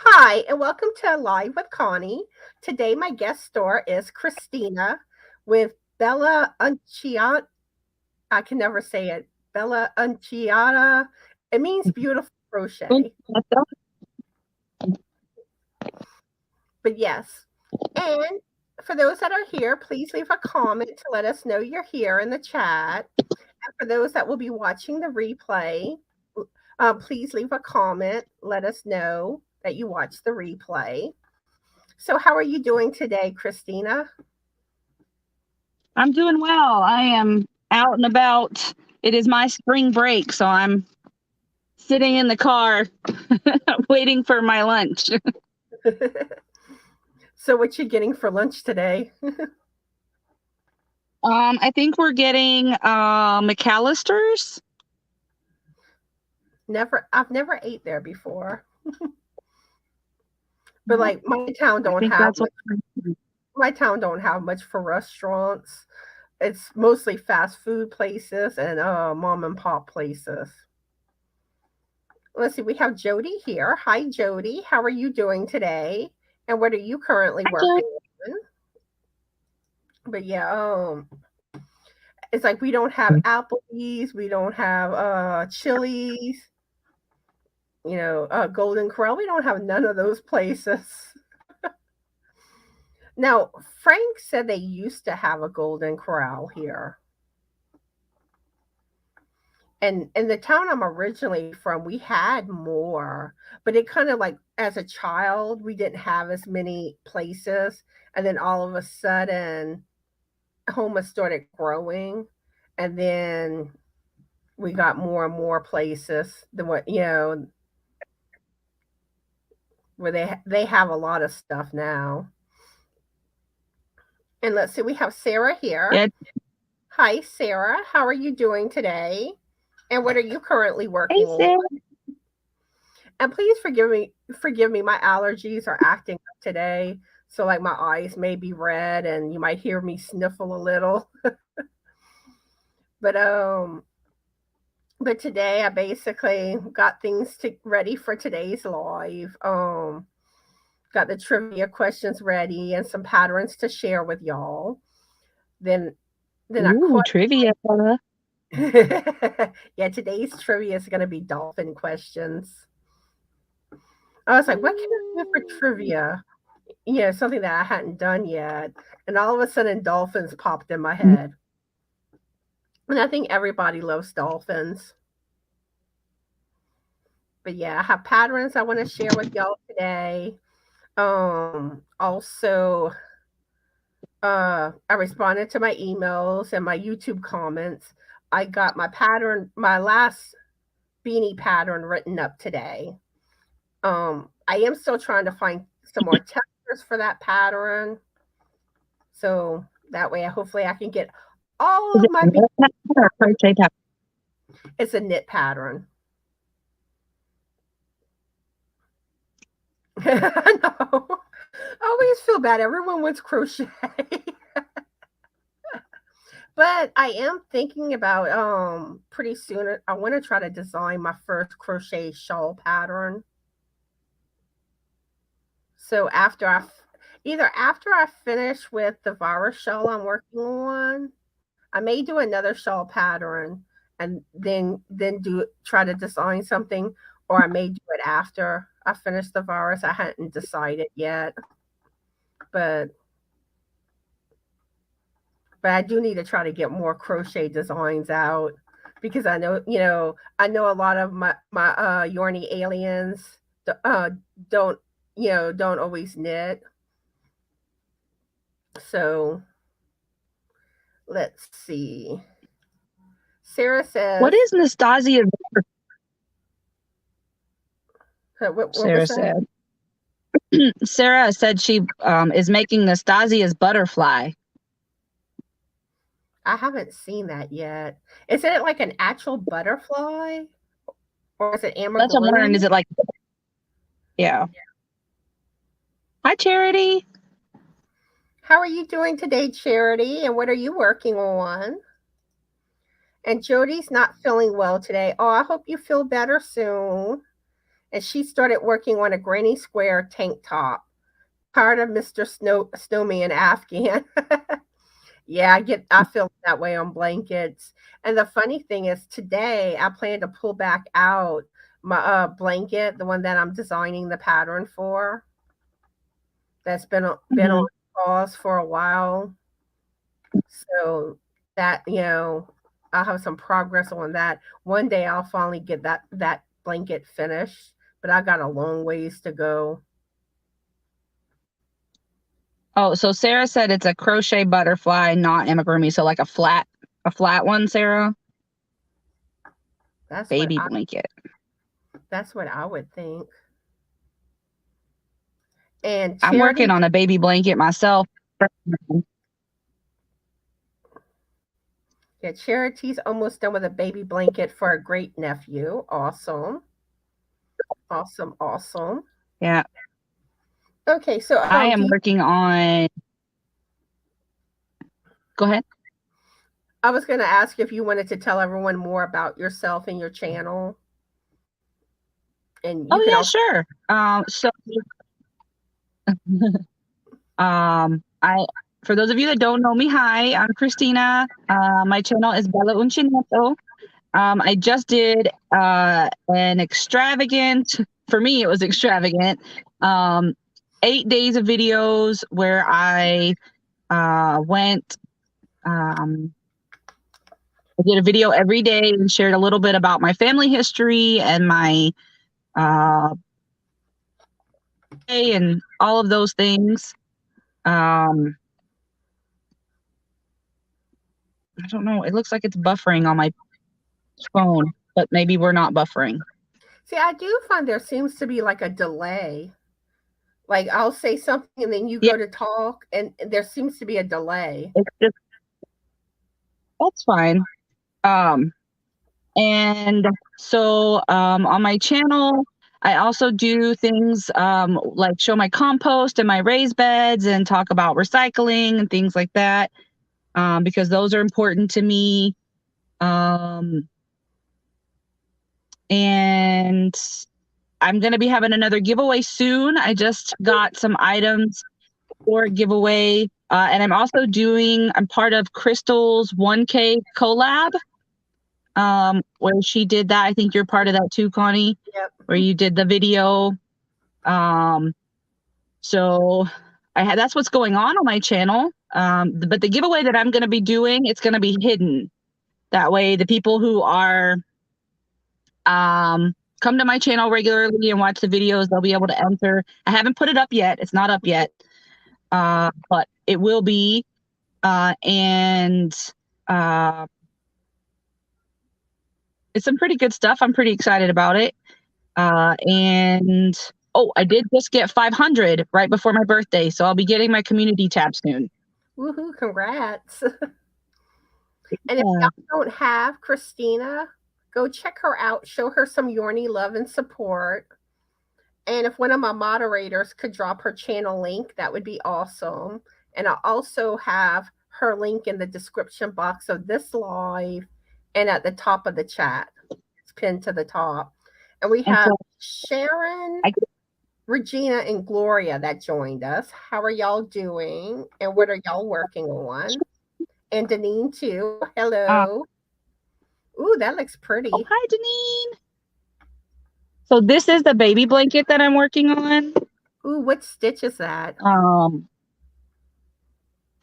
Hi, and welcome to Live with Connie. Today, my guest star is Christina with Bella Unciata. I can never say it. Bella Unciata. It means beautiful crochet, but yes. And for those that are here, please leave a comment to let us know you're here in the chat. And for those that will be watching the replay, please leave a comment. Let us know that you watched the replay. So, how are you doing today, Christina? I'm doing well. I am out and about. It is my spring break, so I'm sitting in the car waiting for my lunch. So, what you getting for lunch today? I think we're getting McAllister's. I've never ate there before. But like I think that's what. my town don't have much for restaurants. It's mostly fast food places and mom and pop places. Let's see, we have Jody here. Hi Jody, how are you doing today? And what are you currently working on? But yeah, it's like we don't have Applebee's, we don't have Chili's, Golden Corral. We don't have none of those places. Now, Frank said they used to have a Golden Corral here. And in the town I'm originally from, we had more, but it kind of like as a child, we didn't have as many places. And then all of a sudden, Homa started growing. And then we got more and more places than what, where they have a lot of stuff now. And let's see, we have Sarah here. Yeah. Hi, Sarah. How are you doing today? And what are you currently working on? And please forgive me. My allergies are acting up today. So like my eyes may be red and you might hear me sniffle a little. but but today I basically got things ready for today's live. Got the trivia questions ready and some patterns to share with y'all. Then Trivia. Yeah, today's trivia is going to be dolphin questions. I was like, what can I do for trivia? Something that I hadn't done yet. And all of a sudden, dolphins popped in my head. And I think everybody loves dolphins. But yeah, I have patterns I want to share with y'all today. Also, I responded to my emails and my YouTube comments. I got my last beanie pattern written up today. I am still trying to find some more textures for that pattern. So that way, hopefully I can get all of my crochet pattern. It's a knit pattern. I know. I always feel bad. Everyone wants crochet. But I am thinking about pretty soon I want to try to design my first crochet shawl pattern. So after I finish with the virus shawl I'm working on, I may do another shawl pattern and then try to design something, or I may do it after I finish the virus. I hadn't decided yet, but I do need to try to get more crochet designs out because I know a lot of my Yorny aliens don't don't always knit. So let's see. Sarah says, "What is Nastasia?" What Sarah said. Sarah said she is making Nastasia's butterfly. I haven't seen that yet. Is it like an actual butterfly, or is it ambergris? That's what I'm wondering. Is it like? Yeah. Hi, Charity. How are you doing today, Charity? And what are you working on? And Jody's not feeling well today. Oh, I hope you feel better soon. and she started working on a granny square tank top. Tired of Mr. Snowman Afghan. Yeah, I feel that way on blankets. And the funny thing is today I plan to pull back out my blanket, the one that I'm designing the pattern for. That's been on pause for a while. So that, I'll have some progress on that. One day I'll finally get that blanket finished, but I got a long ways to go. Oh, so Sarah said it's a crochet butterfly, not amigurumi. So like a flat one, Sarah. That's baby blanket. That's what I would think. And I'm working on a baby blanket myself. Yeah, Charity's almost done with a baby blanket for a great nephew. Awesome. Awesome, awesome. Yeah. Okay, so I am working on. Go ahead. I was going to ask if you wanted to tell everyone more about yourself and your channel. And you yeah, sure. I for those of you that don't know me, hi, I'm Christina. My channel is Bella Uncinetto. I just did an extravagant, for me it was extravagant, 8 days of videos where I went, I did a video every day and shared a little bit about my family history and my and all of those things. I don't know. It looks like it's buffering on my phone, but maybe we're not buffering. See, I do find there seems to be like a delay. Like I'll say something and then you go to talk and there seems to be a delay. That's fine. And so on my channel, I also do things like show my compost and my raised beds and talk about recycling and things like that, because those are important to me. And I'm going to be having another giveaway soon. I just got some items for a giveaway. And I'm part of Crystal's 1K collab, where she did that. I think you're part of that too, Connie. Yep. Where you did the video. So that's what's going on my channel. But the giveaway that I'm going to be doing, it's going to be hidden. That way the people who are come to my channel regularly and watch the videos, they'll be able to enter. I haven't put it up yet. It's not up yet. But it will be. It's some pretty good stuff. I'm pretty excited about it. I did just get 500 right before my birthday, so I'll be getting my community tab soon. Woohoo, congrats. And if y'all don't have Christina, go check her out. Show her some Yorny love and support. And if one of my moderators could drop her channel link, that would be awesome. And I'll also have her link in the description box of this live and at the top of the chat. It's pinned to the top. And we have Sharon, Regina, and Gloria that joined us. How are y'all doing? And what are y'all working on? And Deneen too. Hello. Ooh, that looks pretty. Oh, hi, Deneen. So this is the baby blanket that I'm working on. Ooh, what stitch is that?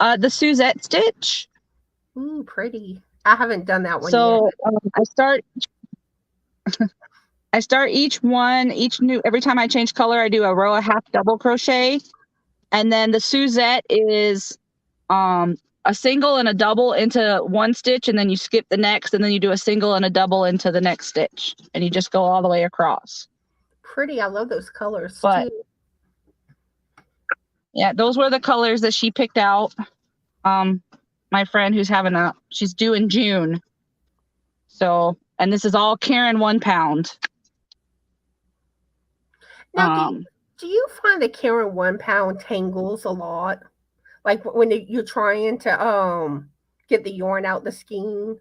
The Suzette stitch. Ooh, pretty. I haven't done that one yet. So I start every time I change color, I do a row of half double crochet. And then the Suzette is a single and a double into one stitch, and then you skip the next, and then you do a single and a double into the next stitch, and you just go all the way across. Pretty. I love those colors too. Yeah, those were the colors that she picked out. My friend who's she's due in June. So, and this is all Karen 1 pound. Now, do you find the Karen 1 pound tangles a lot? Like when you're trying to get the yarn out the skein?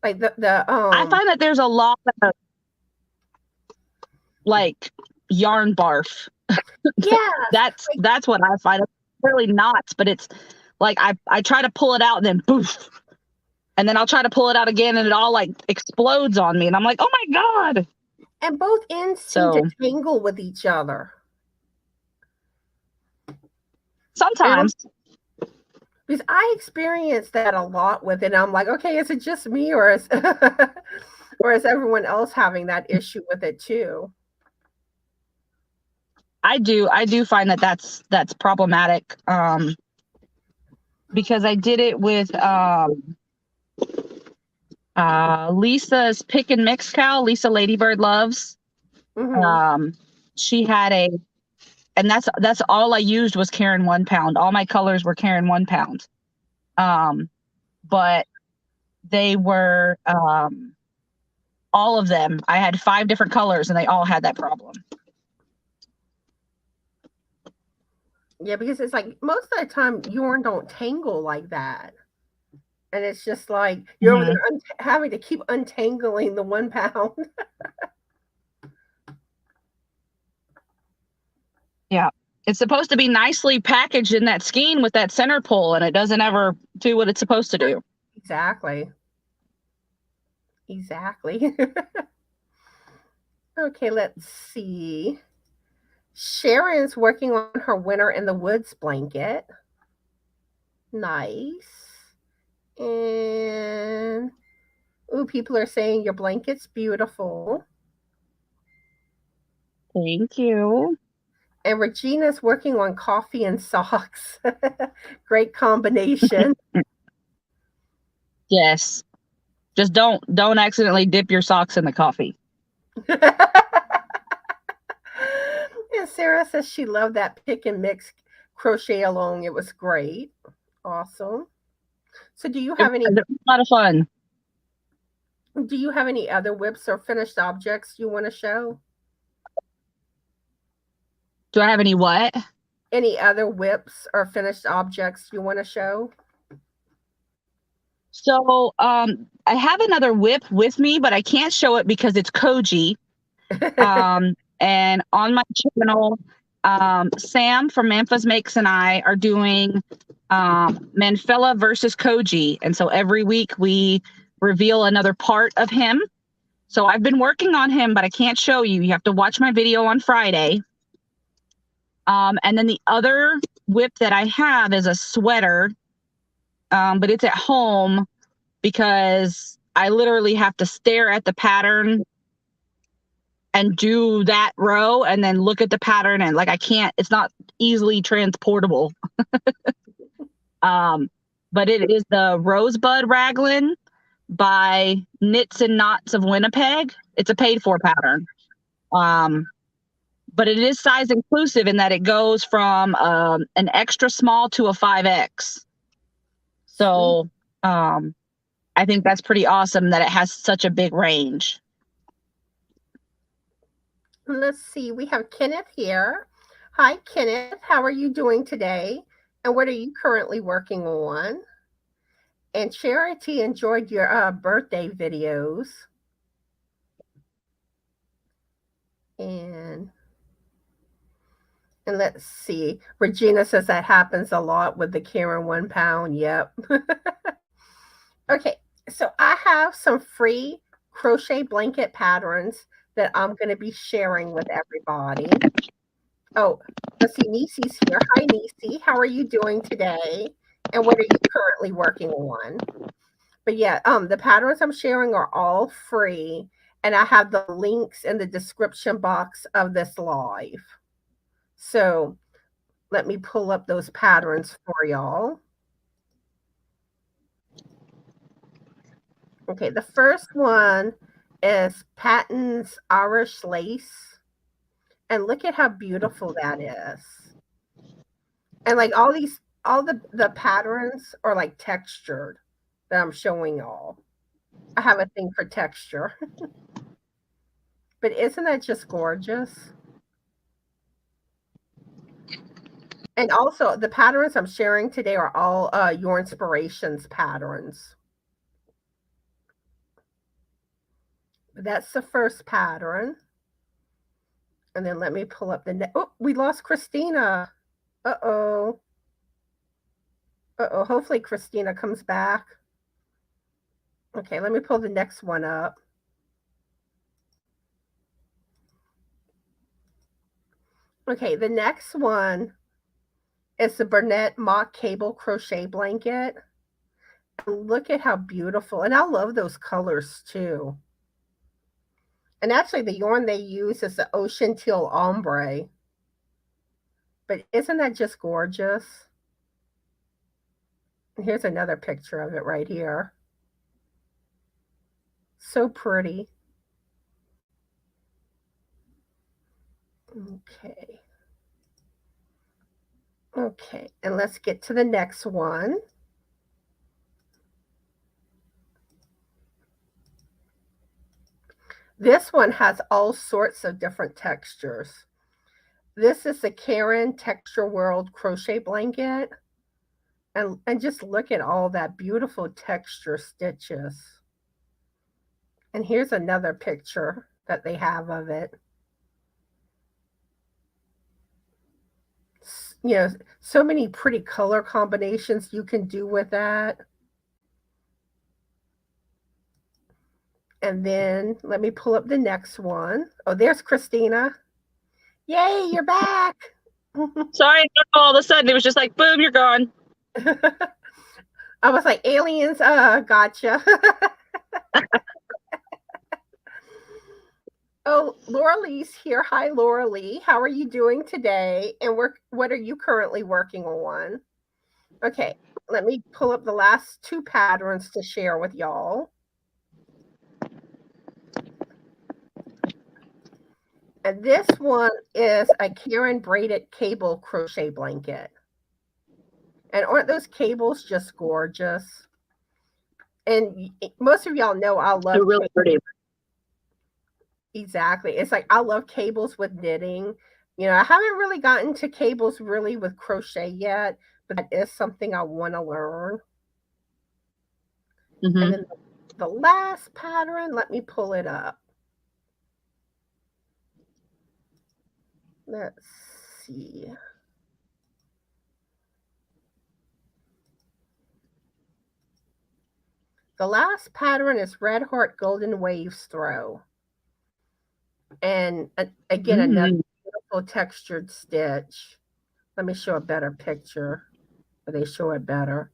Like I find that there's a lot like yarn barf. Yeah. That's what I find. It's really knots, but it's like I try to pull it out and then poof. And then I'll try to pull it out again and it all like explodes on me. And I'm like, oh my God. And both ends seem to tangle with each other. Sometimes. Because I experienced that a lot with it. I'm like, okay, is it just me or is or is everyone else having that issue with it too? I do find that that's problematic. Because I did it with Lisa's Pick and Mix cow, Lisa Ladybird Loves. Mm-hmm. She had and that's all I used was Caron 1 pound. All my colors were Caron 1 pound. But they were all of them. I had 5 different colors and they all had that problem. Yeah, because it's like most of the time yarn don't tangle like that. And it's just like you're over there having to keep untangling the 1 pound. Yeah. It's supposed to be nicely packaged in that skein with that center pull, and it doesn't ever do what it's supposed to do. Exactly. Okay, let's see. Sharon's working on her Winter in the Woods blanket. Nice. And people are saying your blanket's beautiful. Thank you. And Regina's working on coffee and socks. Great combination. Yes. Just don't accidentally dip your socks in the coffee. And Sarah says she loved that pick and mix crochet along. It was great. Awesome. So do you have a lot of fun. Do you have any other whips or finished objects you want to show? Do I have any what? Any other whips or finished objects you want to show? So I have another whip with me, but I can't show it because it's Koji. And on my channel, Sam from Memphis Makes and I are doing Manfella versus Koji. And so every week we reveal another part of him. So I've been working on him, but I can't show you. You have to watch my video on Friday. And then the other whip that I have is a sweater, but it's at home because I literally have to stare at the pattern and do that row and then look at the pattern and like I can't, it's not easily transportable. But it is the Rosebud Raglan by Knits and Knots of Winnipeg. It's a paid for pattern. But it is size inclusive in that it goes from an extra small to a 5X. So I think that's pretty awesome that it has such a big range. Let's see. We have Kenneth here. Hi, Kenneth. How are you doing today? And what are you currently working on? And Charity enjoyed your birthday videos. And let's see. Regina says that happens a lot with the Caron 1 pound. Yep. Okay. So I have some free crochet blanket patterns that I'm going to be sharing with everybody. Oh, let's see. Nisi's here. Hi, Nisi. How are you doing today? And what are you currently working on? But yeah, the patterns I'm sharing are all free. And I have the links in the description box of this live. So let me pull up those patterns for y'all. Okay, the first one is Patton's Irish Lace. And look at how beautiful that is. And like all the patterns are like textured that I'm showing y'all. I have a thing for texture. But isn't that just gorgeous? And also the patterns I'm sharing today are all Your Inspirations patterns. That's the first pattern. And then let me pull up the oh, we lost Christina. Uh-oh. Uh-oh. Hopefully Christina comes back. Okay, let me pull the next one up. Okay, the next one is the Bernat mock cable crochet blanket. And look at how beautiful. And I love those colors too. And actually the yarn they use is the Ocean Teal Ombre. But isn't that just gorgeous? And here's another picture of it right here. So pretty. Okay. Okay, and let's get to the next one. This one has all sorts of different textures. This is the Karen Texture World crochet blanket. And just look at all that beautiful texture stitches. And here's another picture that they have of it. You know, so many pretty color combinations you can do with that. And then let me pull up the next one. Oh, there's Christina. Yay, you're back. Sorry, all of a sudden it was just like, boom, you're gone. I was like, aliens, gotcha. Oh, Laura Lee's here. Hi, Laura Lee. How are you doing today? And what are you currently working on? Okay, let me pull up the last two patterns to share with y'all. And this one is a Karen braided cable crochet blanket. And aren't those cables just gorgeous? And most of y'all know I love They're really pretty. Exactly. It's like I love cables with knitting. You know, I haven't really gotten to cables really with crochet yet, but that is something I want to learn. Mm-hmm. And then the last pattern, let me pull it up. Let's see. The last pattern is Red Heart Golden Waves Throw. And again, another beautiful textured stitch. Let me show a better picture. Or they show it better.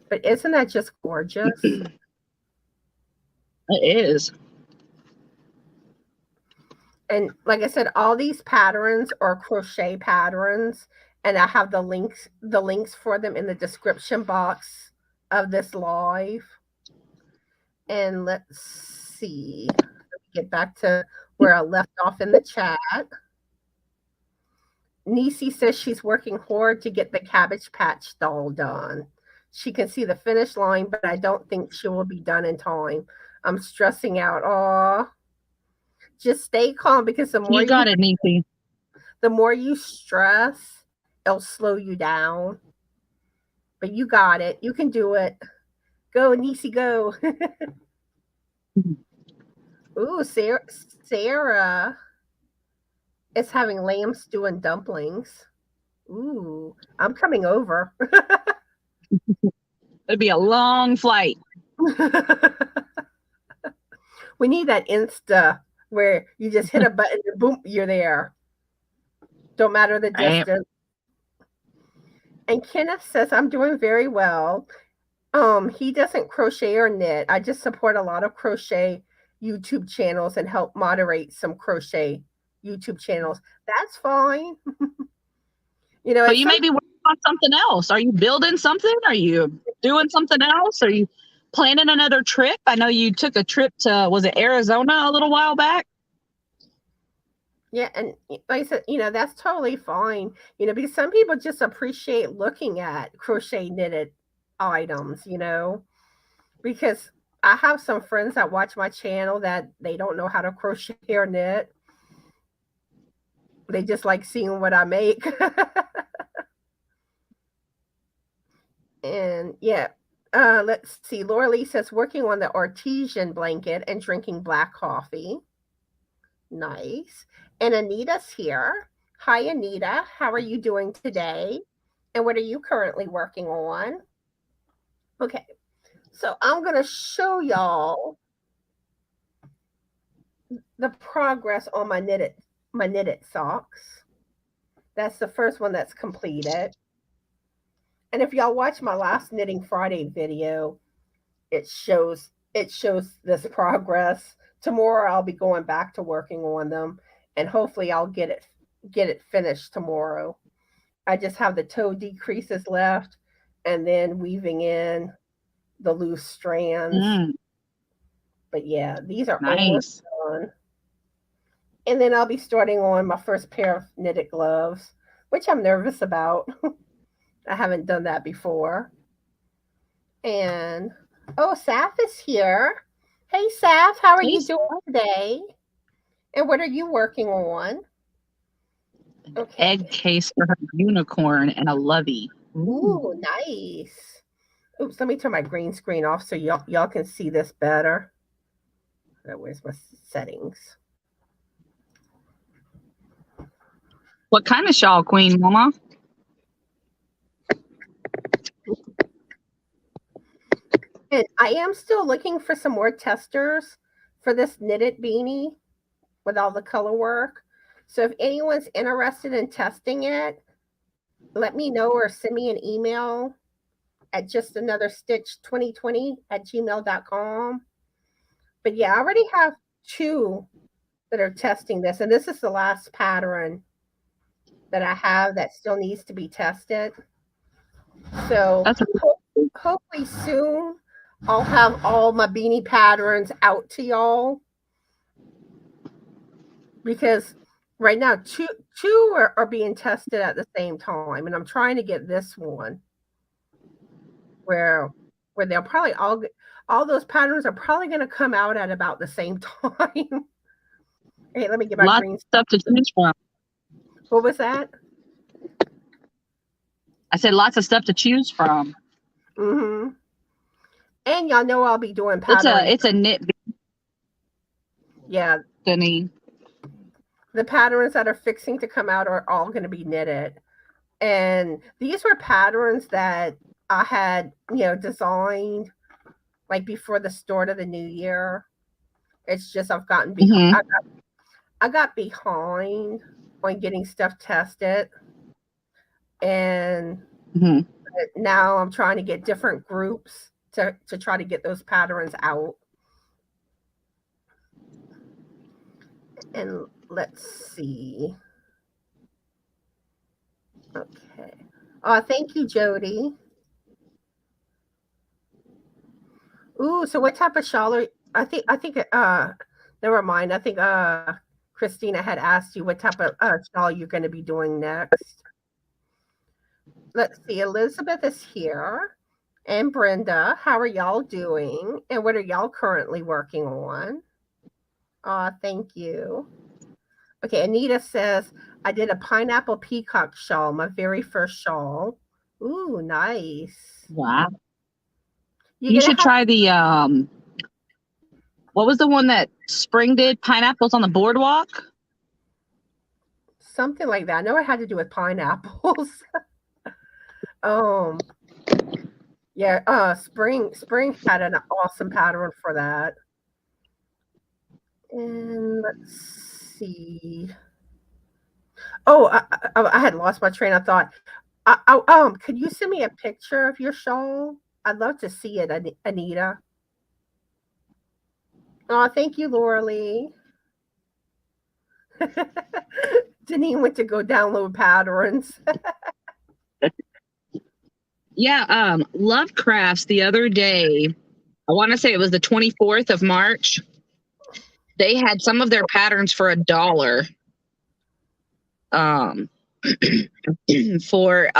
But isn't that just gorgeous? It is. And like I said, all these patterns are crochet patterns, and I have the links for them in the description box of this live. And let's see. Let me get back to where I left off in the chat. Nisi says she's working hard to get the Cabbage Patch doll done. She can see the finish line, but I don't think she will be done in time. I'm stressing out. Aw. Just stay calm, because the more you got it, Nisi. The more you stress, it'll slow you down. But you got it. You can do it. Go, Nisi, go. Ooh, Sarah is having lamb stew and dumplings. Ooh, I'm coming over. It'd be a long flight. We need that Insta where you just hit a button and boom, you're there. Don't matter the distance. And Kenneth says, I'm doing very well. He doesn't crochet or knit. I just support a lot of crochet YouTube channels and help moderate some crochet YouTube channels. That's fine. You know, but you may be working on something else. Are you building something? Are you doing something else? Are you planning another trip? I know you took a trip to, was it Arizona a little while back? Yeah, and like I said, you know, that's totally fine. You know, because some people just appreciate looking at crochet knitted items, you know, because I have some friends that watch my channel that they don't know how to crochet or knit. They just like seeing what I make. And yeah, let's see. Laura Lee says, working on the artesian blanket and drinking black coffee. Nice. And Anita's here. Hi, Anita. How are you doing today? And what are you currently working on? Okay, so I'm going to show y'all the progress on my knitted socks. That's the first one that's completed. And if y'all watch my last Knitting Friday video, it shows this progress. Tomorrow I'll be going back to working on them, and hopefully I'll get it finished tomorrow. I just have the toe decreases left, and then weaving in the loose strands. But yeah, these are almost done. And then I'll be starting on my first pair of knitted gloves, which I'm nervous about. I haven't done that before. And oh, Saf is here. Hey, Saf, how are you doing today? And what are you working on? Okay. Egg case for her unicorn and a lovey. Ooh, nice. Oops, let me turn my green screen off so y'all can see this better. Where's my settings? What kind of shawl, Queen Mama? And I am still looking for some more testers for this knitted beanie with all the color work. So if anyone's interested in testing it, let me know or send me an email at justanotherstitch2020@gmail.com. But yeah, I already have 2 that are testing this, and this is the last pattern that I have that still needs to be tested. So hopefully soon I'll have all my beanie patterns out to y'all, because right now two are being tested at the same time, and I'm trying to get this one where they'll probably all those patterns are probably going to come out at about the same time. Hey, let me get my green stuff to choose from. What was that? I said lots of stuff to choose from. Mm-hmm. And y'all know I'll be doing patterns. It's a knit. Yeah. The patterns that are fixing to come out are all going to be knitted. And these were patterns that I had, designed like before the start of the new year. It's just I've gotten behind. I got behind on getting stuff tested. And now I'm trying to get different groups to try to get those patterns out. And let's see. Okay. Thank you, Jody. Ooh, so what type of shawl are I think never mind. I think Christina had asked you what type of shawl you're going to be doing next. Let's see. Elizabeth is here. And Brenda, how are y'all doing? And what are y'all currently working on? Thank you. Okay, Anita says, I did a pineapple peacock shawl, my very first shawl. Ooh, nice. Wow. You should try the, what was the one that Spring did? Pineapples on the Boardwalk? Something like that. I know it had to do with pineapples. Yeah, Spring had an awesome pattern for that. And let's see. Oh, I had lost my train of thought. Could you send me a picture of your shawl? I'd love to see it, Anita. Oh, thank you, Laura Lee. Deneen went to go download patterns. Yeah, Lovecrafts the other day, I want to say it was the 24th of March. They had some of their patterns for $1. For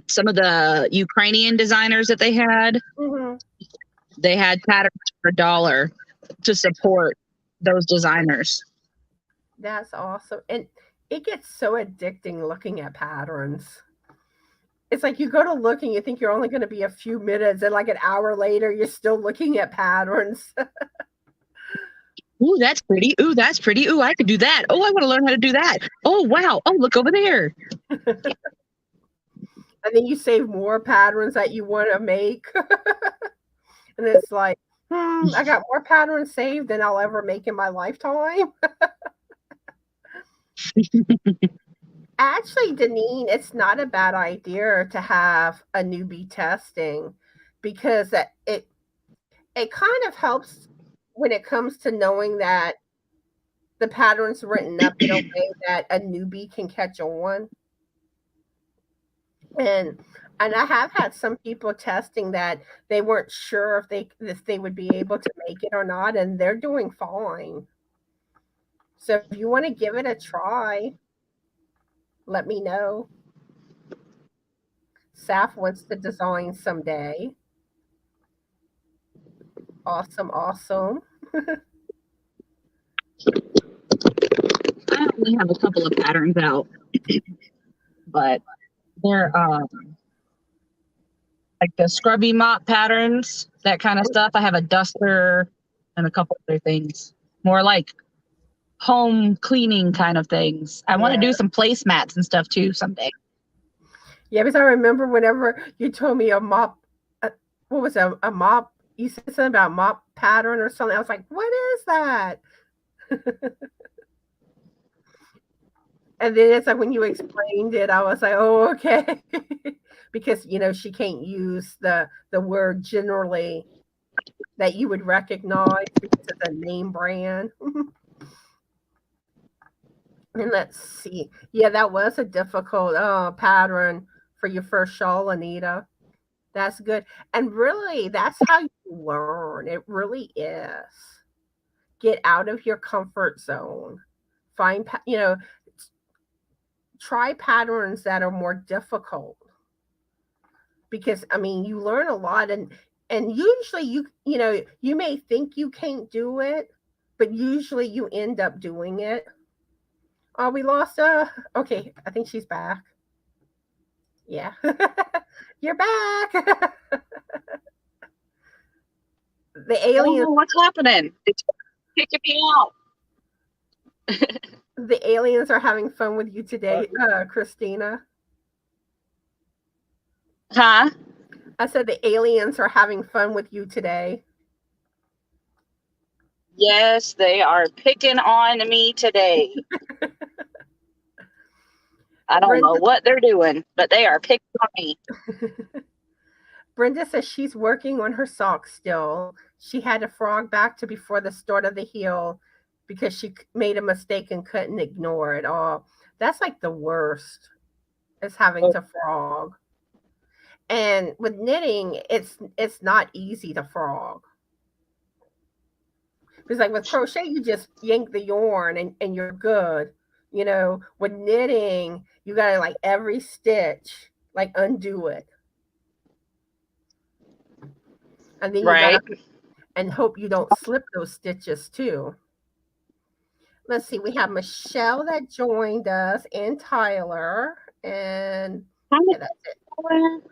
some of the Ukrainian designers that they had. They had patterns for $1 to support those designers. That's awesome. And it gets so addicting looking at patterns. It's like you go to look and you think you're only going to be a few minutes, and like an hour later, you're still looking at patterns. Ooh, that's pretty. Ooh, that's pretty. Ooh, I could do that. Oh, I want to learn how to do that. Oh, wow. Oh, look over there. And then you save more patterns that you want to make. And it's like, I got more patterns saved than I'll ever make in my lifetime. Actually, Deneen, it's not a bad idea to have a newbie testing because it kind of helps when it comes to knowing that the pattern's written up in a way that a newbie can catch on. And I have had some people testing that they weren't sure if they would be able to make it or not, and they're doing fine. So if you want to give it a try, let me know. Saf wants to design someday. Awesome, awesome. I only have a couple of patterns out, but they're like the scrubby mop patterns, that kind of stuff. I have a duster and a couple other things, more like home cleaning kind of things. I want to do some placemats and stuff too someday. Yeah, because I remember whenever you told me a mop, what was a mop? You said something about mop pattern or something. I was like, what is that? And then it's like when you explained it, I was like, oh, okay. Because she can't use the word generally that you would recognize because it's a name brand. And let's see. Yeah, that was a difficult pattern for your first shawl, Anita. That's good. And really, that's how you learn. It really is. Get out of your comfort zone. Find, try patterns that are more difficult because I mean, you learn a lot and usually you may think you can't do it, but usually you end up doing it. Oh, we lost okay, I think she's back. Yeah. You're back. The aliens. Oh, what's happening? It's kicking me out. The aliens are having fun with you today, Christina. Huh? I said the aliens are having fun with you today. Yes, they are picking on me today. I don't know what they're doing, but they are picking on me. Brenda says she's working on her socks still. She had a frog back to before the start of the heel because she made a mistake and couldn't ignore it. Oh, that's like the worst is having to frog. And with knitting, it's not easy to frog. Because like with crochet, you just yank the yarn and you're good. With knitting, you gotta like every stitch, like undo it. And then you gotta and hope you don't slip those stitches too. Let's see, we have Michelle that joined us and Tyler. And yeah, that's it.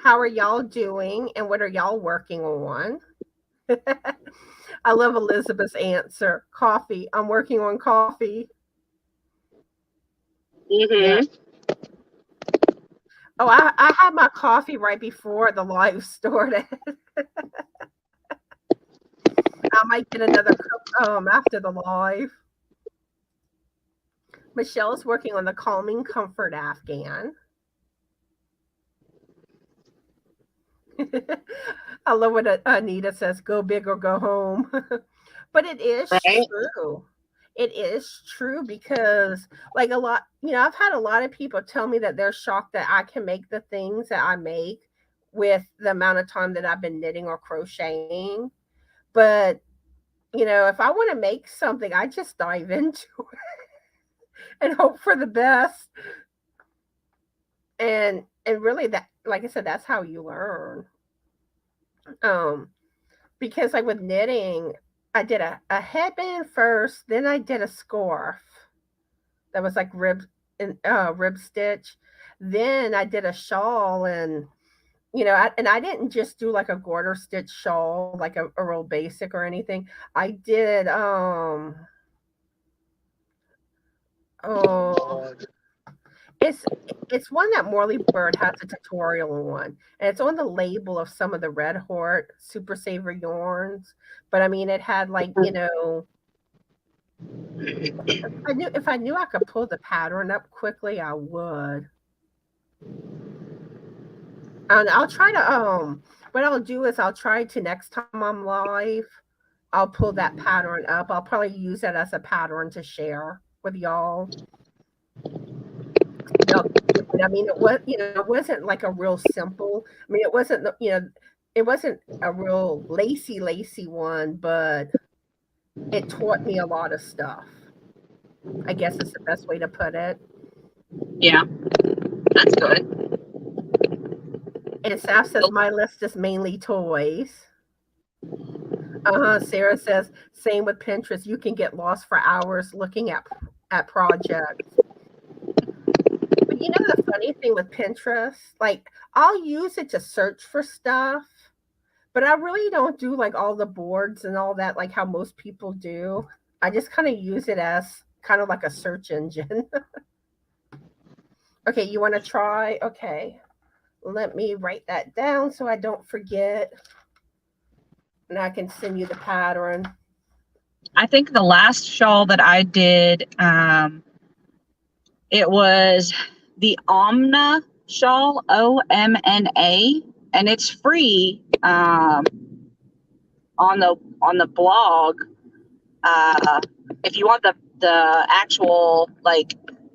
How are y'all doing and what are y'all working on? I love Elizabeth's answer. Coffee. I'm working on coffee. Yeah. Oh, I had my coffee right before the live started. I might get another cup after the live. Michelle's working on the Calming Comfort Afghan. I love what Anita says, go big or go home. But it is true. It is true because like a lot, I've had a lot of people tell me that they're shocked that I can make the things that I make with the amount of time that I've been knitting or crocheting. But, if I want to make something, I just dive into it and hope for the best. And really that, like I said, that's how you learn. Because like with knitting, I did a headband first, then I did a scarf that was like rib stitch. Then I did a shawl and and I didn't just do like a garter stitch shawl, like a real basic or anything. I did, oh, it's it's one that Morley Bird has a tutorial on, and it's on the label of some of the Red Heart Super Saver yarns. But I mean, it had like, if I knew I could pull the pattern up quickly, I would. And I'll try to what I'll do is I'll try to next time I'm live, I'll pull that pattern up. I'll probably use that as a pattern to share with y'all. I mean, it wasn't like a real simple. I mean, it wasn't, it wasn't a real lacy one, but it taught me a lot of stuff. I guess it's the best way to put it. Yeah, that's good. And Saf says my list is mainly toys. Sarah says same with Pinterest. You can get lost for hours looking at projects. But the funny thing with Pinterest, like I'll use it to search for stuff, but I really don't do like all the boards and all that like how most people do. I just kind of use it as kind of like a search engine. Okay, you want to try? Okay. Let me write that down so I don't forget. And I can send you the pattern. I think the last shawl that I did, it was the Omna shawl, OMNA, and it's free on the blog. If you want the actual like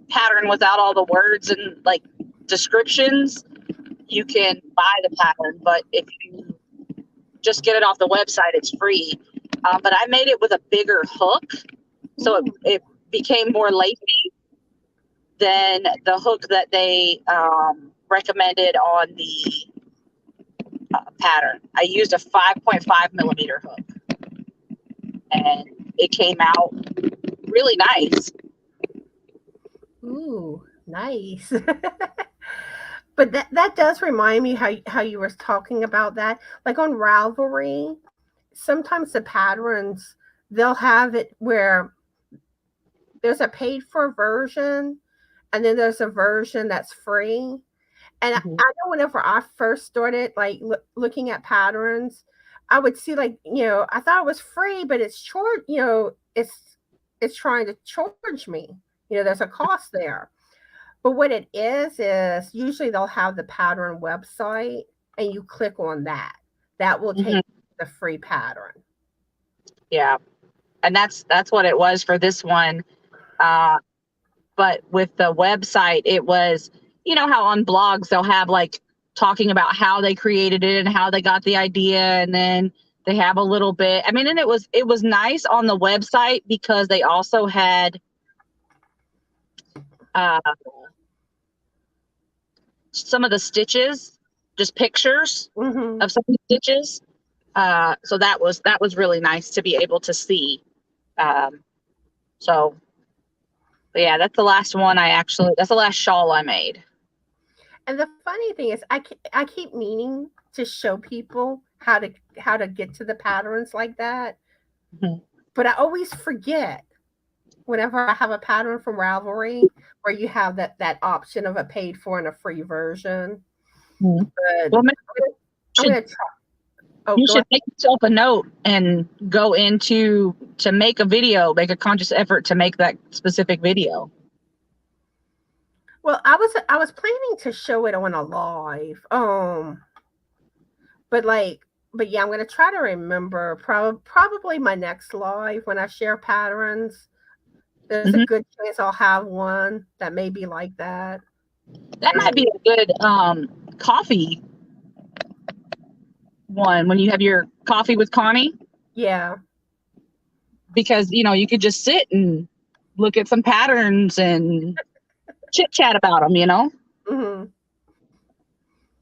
pattern without all the words and like descriptions, you can buy the pattern, but if you just get it off the website, it's free. But I made it with a bigger hook, so it became more lacy than the hook that they recommended on the pattern. I used a 5.5 millimeter hook, and it came out really nice. Ooh, nice. But that does remind me how you were talking about that. Like on Ravelry, sometimes the patterns, they'll have it where there's a paid for version and then there's a version that's free. And I know whenever I first started like looking at patterns, I would see like, I thought it was free, but it's short, it's trying to charge me. There's a cost there. But what it is usually they'll have the pattern website and you click on that. That will take the free pattern. Yeah. And that's what it was for this one. But with the website, it was, how on blogs they'll have like talking about how they created it and how they got the idea, and then they have a little bit. I mean, and it was nice on the website because they also had some of the stitches, just pictures of some of the stitches. So that was really nice to be able to see. So but yeah, that's the last one that's the last shawl I made. And the funny thing is I keep meaning to show people how to get to the patterns like that. But I always forget whenever I have a pattern from Ravelry where you have that option of a paid for and a free version. But well, I'm going to try. Oh, you should make yourself a note and go to make a video, make a conscious effort to make that specific video. Well, I was planning to show it on a live. But yeah, I'm going to try to remember probably my next live when I share patterns. There's a good chance I'll have one that may be like that. That might be a good coffee one when you have your coffee with Connie. Yeah. Because, you could just sit and look at some patterns and chit chat about them,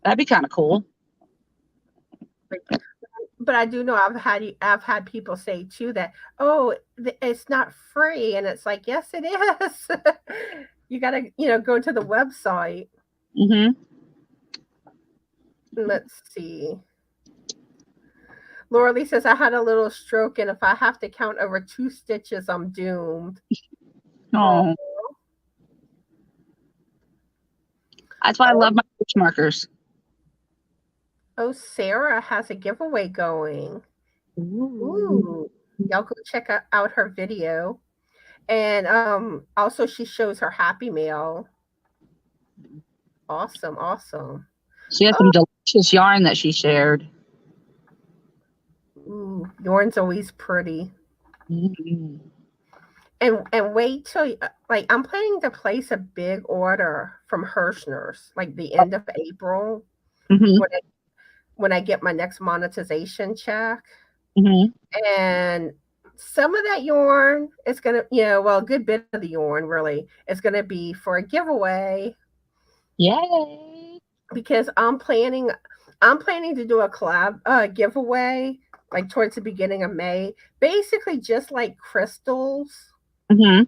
That'd be kind of cool. But I do know I've had people say too that, oh, it's not free, and it's like, yes, it is. You got to go to the website. Let's see. Laura Lee says, I had a little stroke, and if I have to count over 2 stitches, I'm doomed. Oh, Oh, that's why I love my stitch markers. oh, Sarah has a giveaway going. Ooh. Y'all go check out her video. And also she shows her happy mail. Awesome, awesome. She has some delicious yarn that she shared. Ooh, yarn's always pretty. Mm-hmm. And wait till like I'm planning to place a big order from Hirschner's like the end of April Mm-hmm. when I get my next monetization check. Mm-hmm. And some of that yarn is gonna, well, a good bit of the yarn really is gonna be for a giveaway. Yay! Because I'm planning to do a collab giveaway like towards the beginning of May, basically just like crystals. Mm-hmm.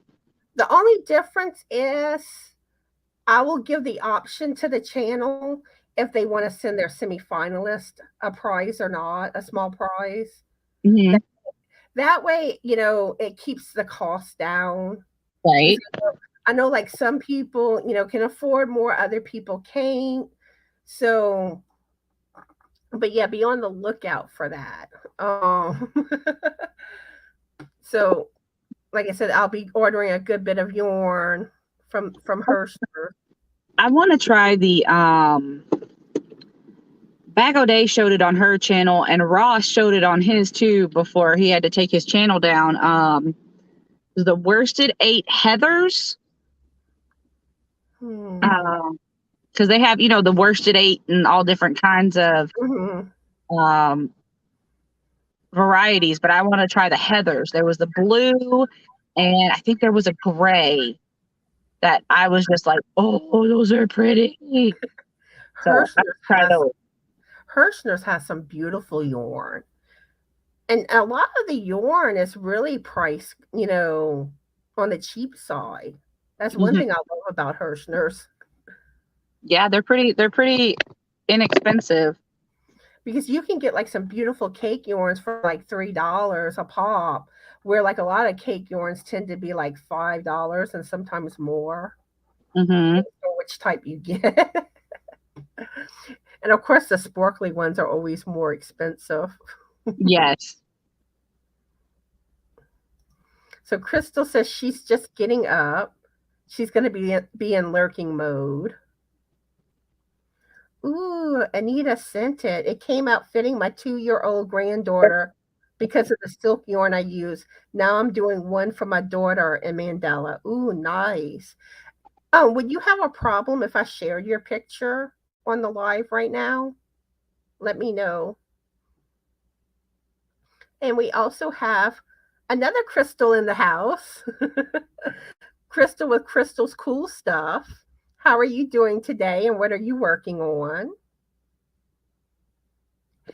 The only difference is I will give the option to the channel if they want to send their semifinalist a prize or not, a small prize. Mm-hmm. That way, it keeps the cost down. Right. I know like some people, can afford more, other people can't. So, but yeah, be on the lookout for that. So like I said, I'll be ordering a good bit of yarn from Hirschner. I want to try the Bag O'Day showed it on her channel, and Ross showed it on his too before he had to take his channel down. The Worsted 8 Heathers. Because they have, the Worsted 8 and all different kinds of varieties, but I want to try the Heathers. There was the blue, and I think there was a gray that I was just like, oh, those are pretty. So Hirschner's has some beautiful yarn. And a lot of the yarn is really priced, on the cheap side. That's one thing I love about Hirschner's. Yeah, they're pretty inexpensive. Because you can get like some beautiful cake yarns for like $3 a pop, where like a lot of cake yarns tend to be like $5 and sometimes more. Which type you get. And of course, the sparkly ones are always more expensive. Yes. So Crystal says she's just getting up. She's going to be in lurking mode. Ooh, Anita sent it. It came out fitting my 2-year-old granddaughter because of the silk yarn I use. Now I'm doing one for my daughter in Mandela. Ooh, nice. Oh, would you have a problem if I shared your picture on the live right now? Let me know. And we also have another Crystal in the house. Crystal with Crystal's cool stuff. How are you doing today and what are you working on?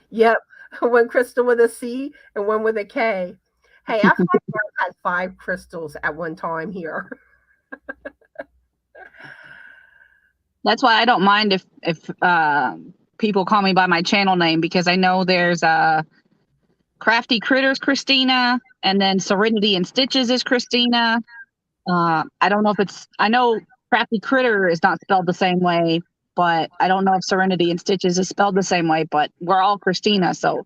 Yep, one Crystal with a C and one with a K. Hey, I thought I had 5 crystals at one time here. That's why I don't mind if people call me by my channel name, because I know there's Crafty Critters Christina, and then Serenity and Stitches is Christina. I don't know if I know Crafty Critter is not spelled the same way, but I don't know if Serenity and Stitches is spelled the same way, but we're all Christina, so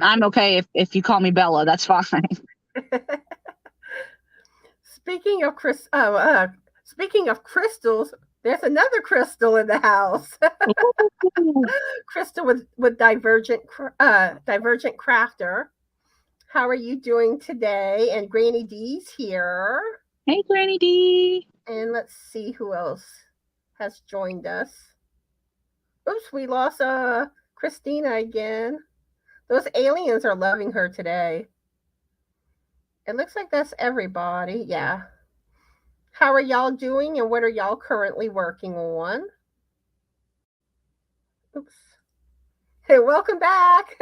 I'm okay if you call me Bella, that's fine. Speaking of crystals, there's another crystal in the house. Crystal with Divergent Crafter. How are you doing today? And Granny D's here. Hey, Granny D. And let's see who else has joined us. Oops, we lost Christina again. Those aliens are loving her today. It looks like that's everybody. Yeah. How are y'all doing and what are y'all currently working on? Oops. Hey, welcome back.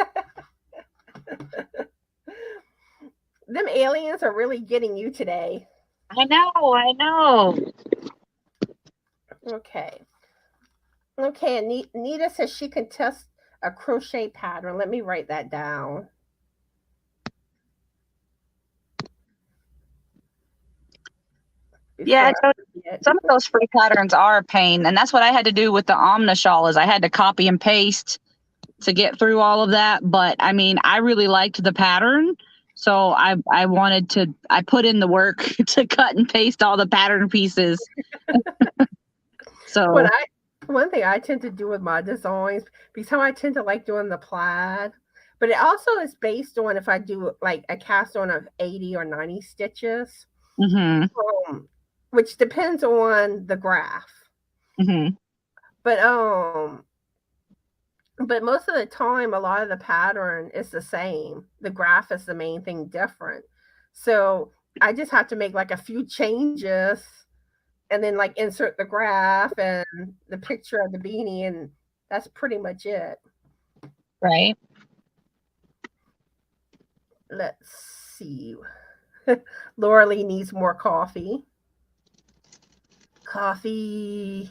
Them aliens are really getting you today. I know. Okay. Okay, Anita says she can test a crochet pattern. Let me write that down. Yeah, Before so I forget. some of those free patterns are a pain, and that's what I had to do with the Omna shawl. Is I had to copy and paste to get through all of that. But I mean, I really liked the pattern, so I wanted to. I put in the work to cut and paste all the pattern pieces. What So I One thing I tend to do with my designs, because how I tend to like doing the plaid, but it also is based on if I do like a cast on of 80 or 90 stitches, mhm, um, which depends on the graph. mhm, But but most of the time a lot of the pattern is the same. The graph is the main thing different. So I just have to make like a few changes and then like insert the graph and the picture of the beanie, and that's pretty much it. right. Let's see. Laura Lee needs more coffee. Coffee.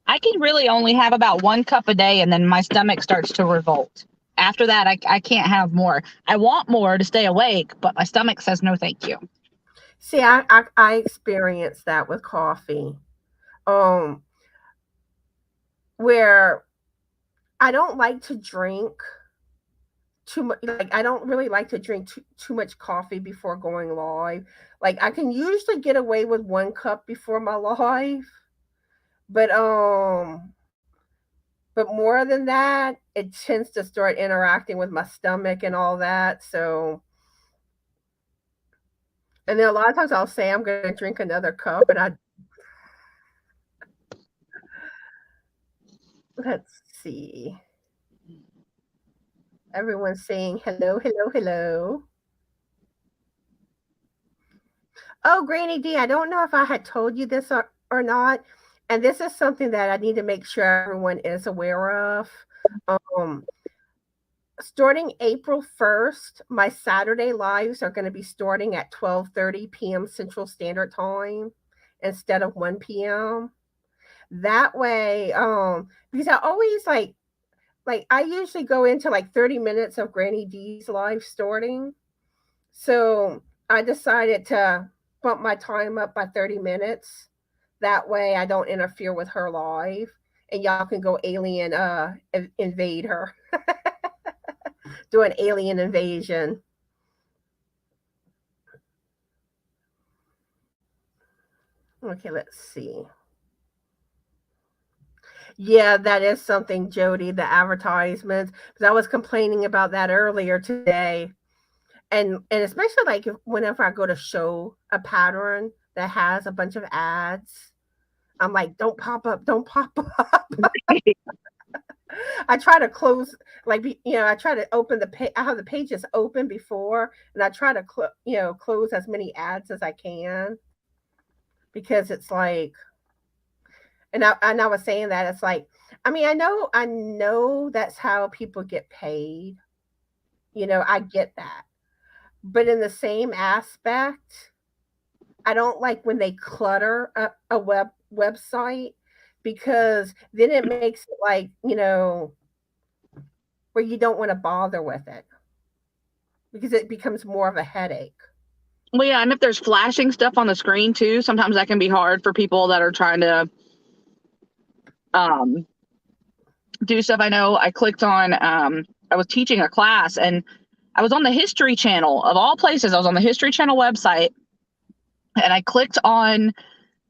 I can really only have about 1 cup a day, and then my stomach starts to revolt. After that, I can't have more. I want more to stay awake, but my stomach says no, thank you. See, I experienced that with coffee. Um, where I don't like to drink too much. Like I don't really like to drink too much coffee before going live. Like I can usually get away with 1 cup before my live, but but more than that, it tends to start interacting with my stomach and all that. So, and then a lot of times I'll say I'm going to drink another cup, and I let's see. Everyone's saying hello, hello, hello. Oh, Granny D, I don't know if I had told you this or not. And this is something that I need to make sure everyone is aware of. Um, Starting April 1st, my Saturday lives are going to be starting at 12:30 p.m. Central Standard Time instead of 1 p.m. That way, because I always like I usually go into like 30 minutes of Granny D's live starting. So I decided to bump my time up by 30 minutes. That way I don't interfere with her live and y'all can go alien invade her. Do an alien invasion. Okay, let's see. Yeah, that is something, Jody, the advertisements. Because I was complaining about that earlier today. And especially like whenever I go to show a pattern that has a bunch of ads, I'm like, don't pop up, don't pop up. I try to close, like, I try to open the page. I have the pages open before, and I try to, close as many ads as I can because it's like, and I was saying that it's like, I mean, I know that's how people get paid. I get that, but in the same aspect, I don't like when they clutter a website because then it makes it like, where you don't want to bother with it because it becomes more of a headache. Well, yeah, and if there's flashing stuff on the screen too, sometimes that can be hard for people that are trying to um, do stuff. I know I clicked on, I was teaching a class and I was on the History Channel of all places. I was on the History Channel website and I clicked on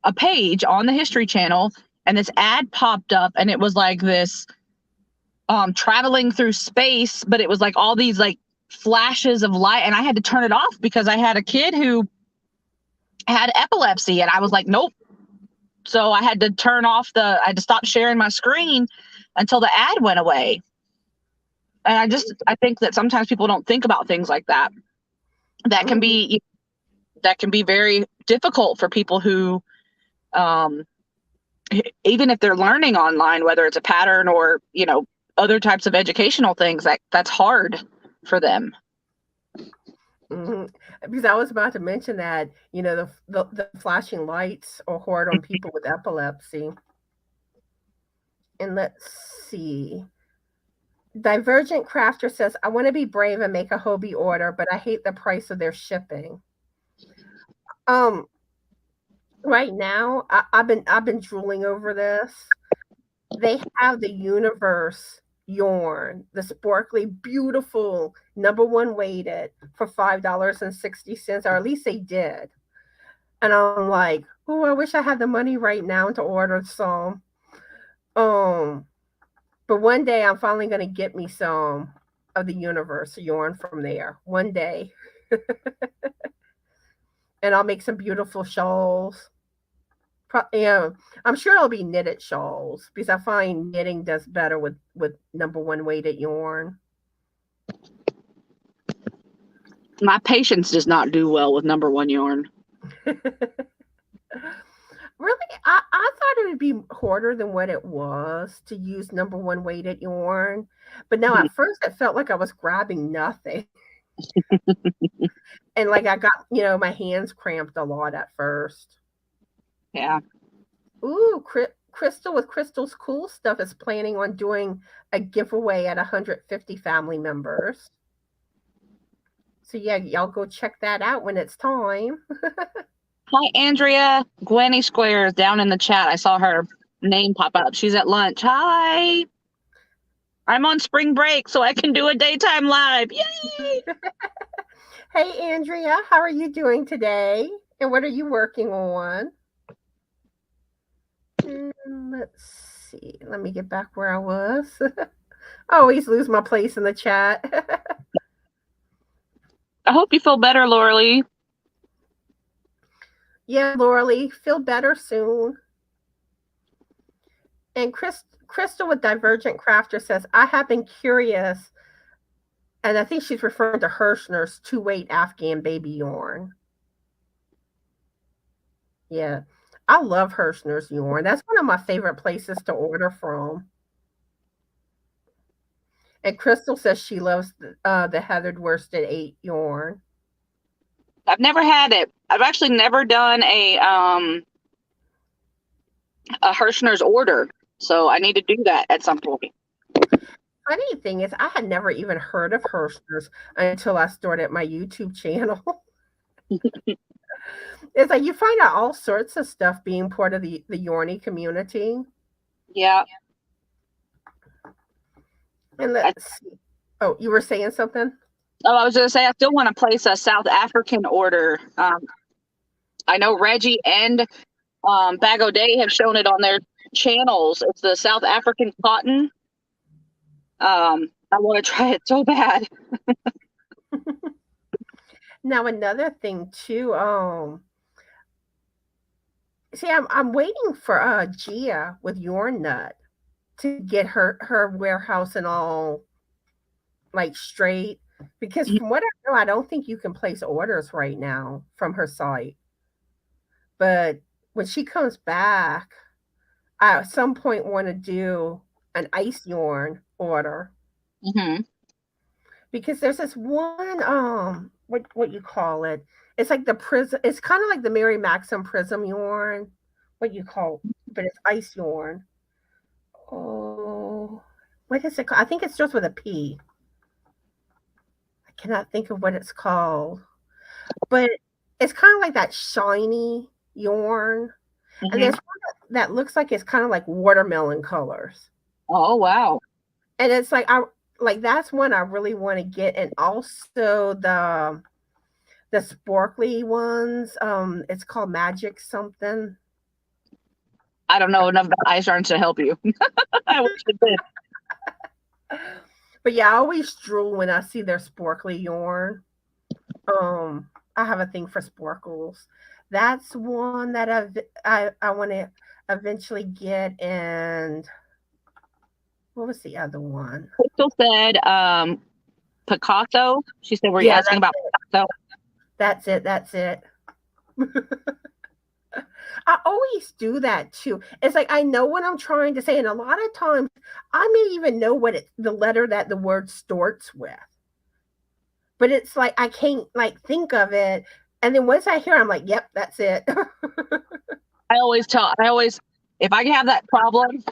a page on the History Channel and this ad popped up and it was like this traveling through space, but it was like all these like flashes of light and I had to turn it off because I had a kid who had epilepsy and I was like, nope. So I had to I had to stop sharing my screen until the ad went away. And I think that sometimes people don't think about things like that. That can Mhm. be very difficult for people who, um, even if they're learning online, whether it's a pattern or, other types of educational things, that's hard for them. Mhm. Because I was about to mention that, the flashing lights are hard on people with epilepsy. And let's see. Divergent Crafter says, I want to be brave and make a Hobie order, but I hate the price of their shipping. Right now, I've been drooling over this. They have the Universe yarn, the sparkly, beautiful #1 weighted for $5.60, or at least they did. And I'm like, oh, I wish I had the money right now to order some. But one day I'm finally gonna get me some of the Universe yarn from there. One day. And I'll make some beautiful shawls. I'm sure it'll be knitted shawls because I find knitting does better with #1 weighted yarn. My patience does not do well with #1 yarn. Really, I thought it would be harder than what it was to use #1 weighted yarn, but now at first it felt like I was grabbing nothing. And like I got, my hands cramped a lot at first. Yeah. Ooh, Crystal with Crystal's Cool Stuff is planning on doing a giveaway at 150 family members. So yeah, y'all go check that out when it's time. Hi, Andrea. Gwenny Squares down in the chat. I saw her name pop up. She's at lunch. Hi. I'm on spring break, so I can do a daytime live. Yay! Hey, Andrea. How are you doing today? And what are you working on? Let's see. Let me get back where I was. I always lose my place in the chat. I hope you feel better, Lauralee. Yeah, Lauralee, feel better soon. And Crystal with Divergent Crafter says, I have been curious, and I think she's referring to Hirschner's 2-weight Afghan baby yarn. Yeah, I love Hirschner's yarn. That's one of my favorite places to order from. And Crystal says she loves the Heathered Worsted 8 yarn. I've never had it. I've actually never done a Hirschner's order, so I need to do that at some point. Funny thing is, I had never even heard of Hirschner's until I started my YouTube channel. It's like you find out all sorts of stuff being part of the Yarny community. Yeah. And let's see. Oh, you were saying something? Oh, I was going to say, I still want to place a South African order. I know Reggie and Bag O'Day have shown it on their channels. It's the South African cotton. I want to try it so bad. Now, another thing too, see, I'm waiting for Gia with Yarn Nut to get her warehouse and all like straight, because from what I know, I don't think you can place orders right now from her site. But when she comes back, I at some point want to do an ice yarn order. Because there's this one what you call it? It's like the prism. It's kind of like the Mary Maxim prism yarn. What you call? But it's ice yarn. Oh, what is it called? I think it starts with a P. I cannot think of what it's called. But it's kind of like that shiny yarn. And there's one that looks like it's kind of like watermelon colors. Oh, wow. And it's like that's one I really want to get. And also the sparkly ones. It's called Magic something. I don't know enough about ice yarn to help you. I wish it did. But yeah, I always drool when I see their sparkly yarn. I have a thing for sparkles. That's one that I want to eventually get. And what was the other one? Crystal said Picasso. She said, were you asking about Picasso? That's it. I always do that too. It's like I know what I'm trying to say, and a lot of times I may even know what the letter that the word starts with. But it's like I can't like think of it. And then once I hear it, I'm like, yep, that's it. I always, if I have that problem,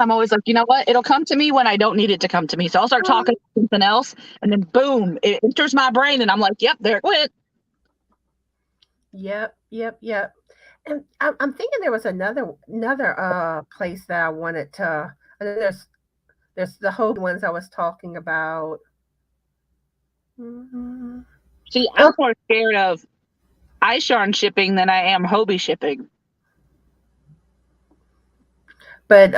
I'm always like, you know what? It'll come to me when I don't need it to come to me. So I'll start talking about something else, and then boom, it enters my brain, and I'm like, yep, there it went. Yep, yep, yep. And I'm thinking there was another place that I wanted to. And then there's the Hobie ones I was talking about. Mm-hmm. See, I'm more scared of ice yarn shipping than I am Hobie shipping. But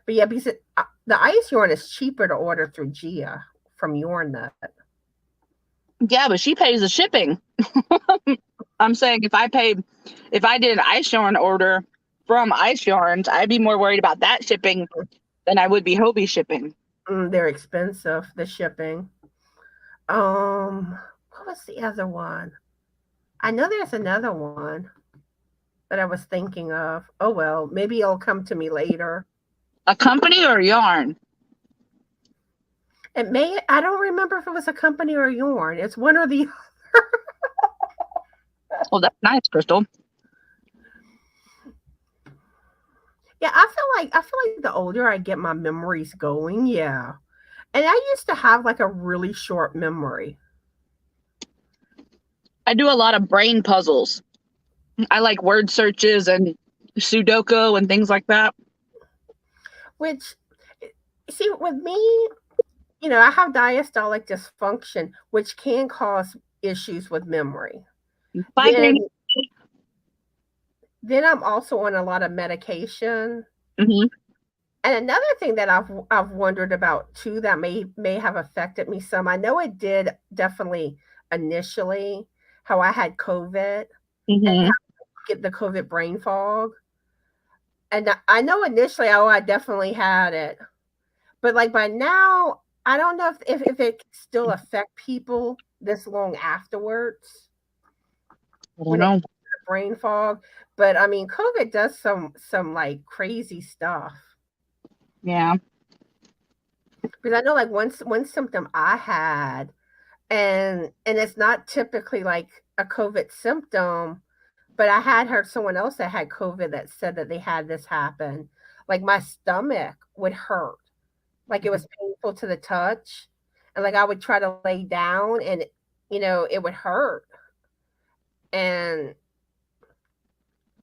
yeah, because the ice yarn is cheaper to order through Gia from Yarn Nut. Yeah, but she pays the shipping. I'm saying if I did an ice yarn order from Ice Yarns, I'd be more worried about that shipping than I would be Hobie shipping. They're expensive, the shipping. What was the other one? I know there's another one that I was thinking of. Oh well, maybe it'll come to me later. A company or a yarn? It may. I don't remember if it was a company or a yarn. It's one or the. Well, that's nice, Crystal. Yeah, I feel like the older I get, my memory's going. Yeah, and I used to have like a really short memory. I do a lot of brain puzzles. I like word searches and Sudoku and things like that. Which, see, with me, I have diastolic dysfunction, which can cause issues with memory. Bye, Granny. Then I'm also on a lot of medication. Mm-hmm. And another thing that I've wondered about too that may have affected me some. I know it did definitely initially how I had COVID and how I get the COVID brain fog. And I know initially, I definitely had it, but like by now, I don't know if it can still affect people this long afterwards. I don't know. Brain fog, but I mean, COVID does some like crazy stuff. Yeah. Because I know like one symptom I had, and it's not typically like a COVID symptom, but I had heard someone else that had COVID that said that they had this happen. Like my stomach would hurt, like it was painful to the touch, and like I would try to lay down, and it would hurt, and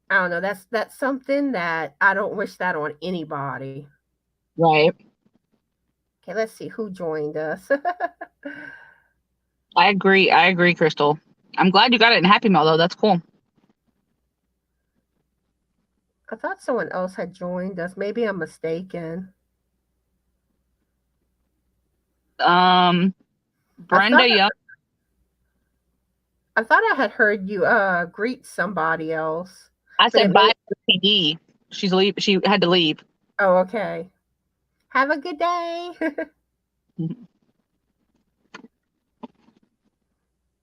I don't know. That's something that I don't wish that on anybody. Right. Okay, let's see who joined us. I agree, Crystal. I'm glad you got it in Happy Mail, though. That's cool. I thought someone else had joined us. Maybe I'm mistaken. Brenda Young. I thought I had heard you greet somebody else. I said bye to PD. She had to leave. Oh, okay. Have a good day.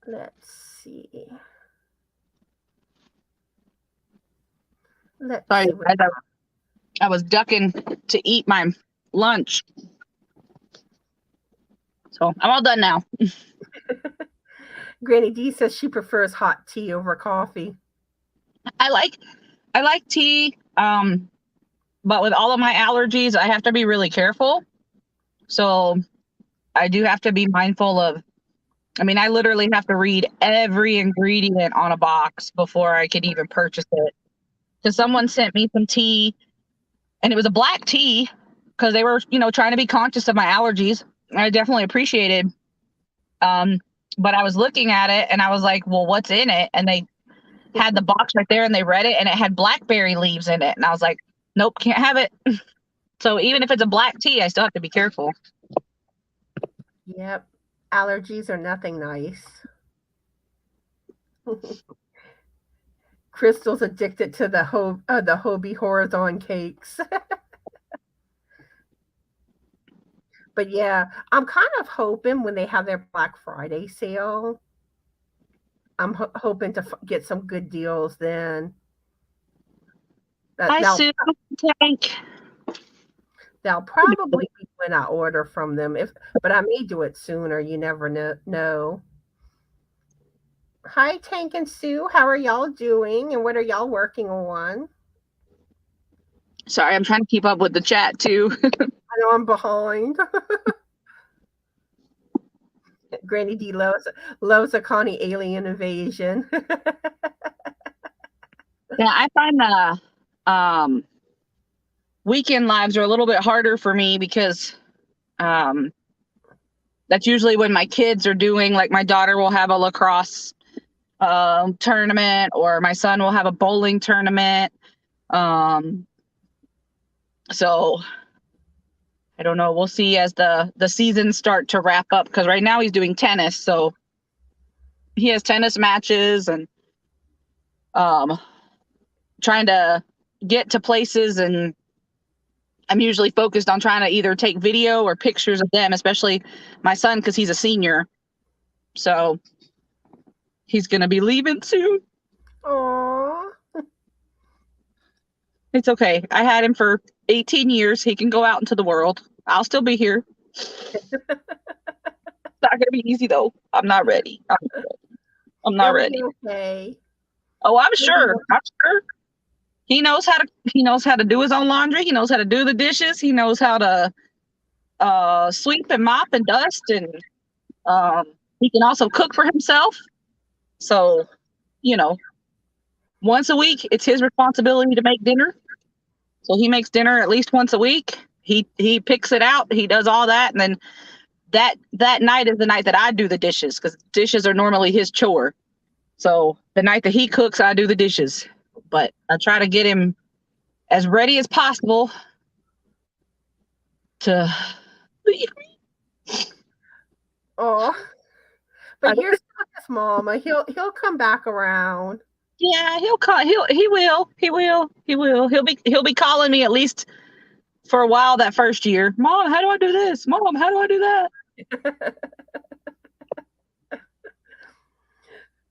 Let's see. Sorry, I was ducking to eat my lunch. So I'm all done now. Granny D says she prefers hot tea over coffee. I like tea, but with all of my allergies, I have to be really careful. So I do have to be mindful of, I literally have to read every ingredient on a box before I could even purchase it. So someone sent me some tea, and it was a black tea because they were, trying to be conscious of my allergies. I definitely appreciated. But I was looking at it and I was like, well, what's in it? And they had the box right there and they read it and it had blackberry leaves in it. And I was like, nope, can't have it. So even if it's a black tea, I still have to be careful. Yep. Allergies are nothing nice. Crystal's addicted to the Hobie Horizon cakes. But yeah, I'm kind of hoping when they have their Black Friday sale, I'm hoping to get some good deals then. Tank. That'll probably be when I order from them. But I may do it sooner. You never know. Hi, Tank and Sue. How are y'all doing? And what are y'all working on? Sorry, I'm trying to keep up with the chat too. I know I'm behind. Granny D loves a Connie alien invasion. Yeah, I find the weekend lives are a little bit harder for me because that's usually when my kids are doing, like my daughter will have a lacrosse tournament, or my son will have a bowling tournament. So I don't know. We'll see as the seasons start to wrap up, because right now he's doing tennis. So he has tennis matches and trying to get to places, and I'm usually focused on trying to either take video or pictures of them, especially my son, because he's a senior. So he's going to be leaving soon. Aww. It's okay. I had him for 18 years. He can go out into the world. I'll still be here. It's not going to be easy, though. I'm not ready. I'm not ready. Okay. Oh, I'm sure. I'm sure. He knows how to do his own laundry. He knows how to do the dishes. He knows how to sweep and mop and dust, and he can also cook for himself. So, once a week, it's his responsibility to make dinner. So he makes dinner at least once a week. He picks it out. He does all that, and then that night is the night that I do the dishes, because dishes are normally his chore. So the night that he cooks, I do the dishes. But I try to get him as ready as possible to leave me. Oh, but you're stuck as mama. He'll come back around. Yeah, he'll call. He will. He'll be calling me at least for a while that first year. Mom, how do I do this? Mom, how do I do that?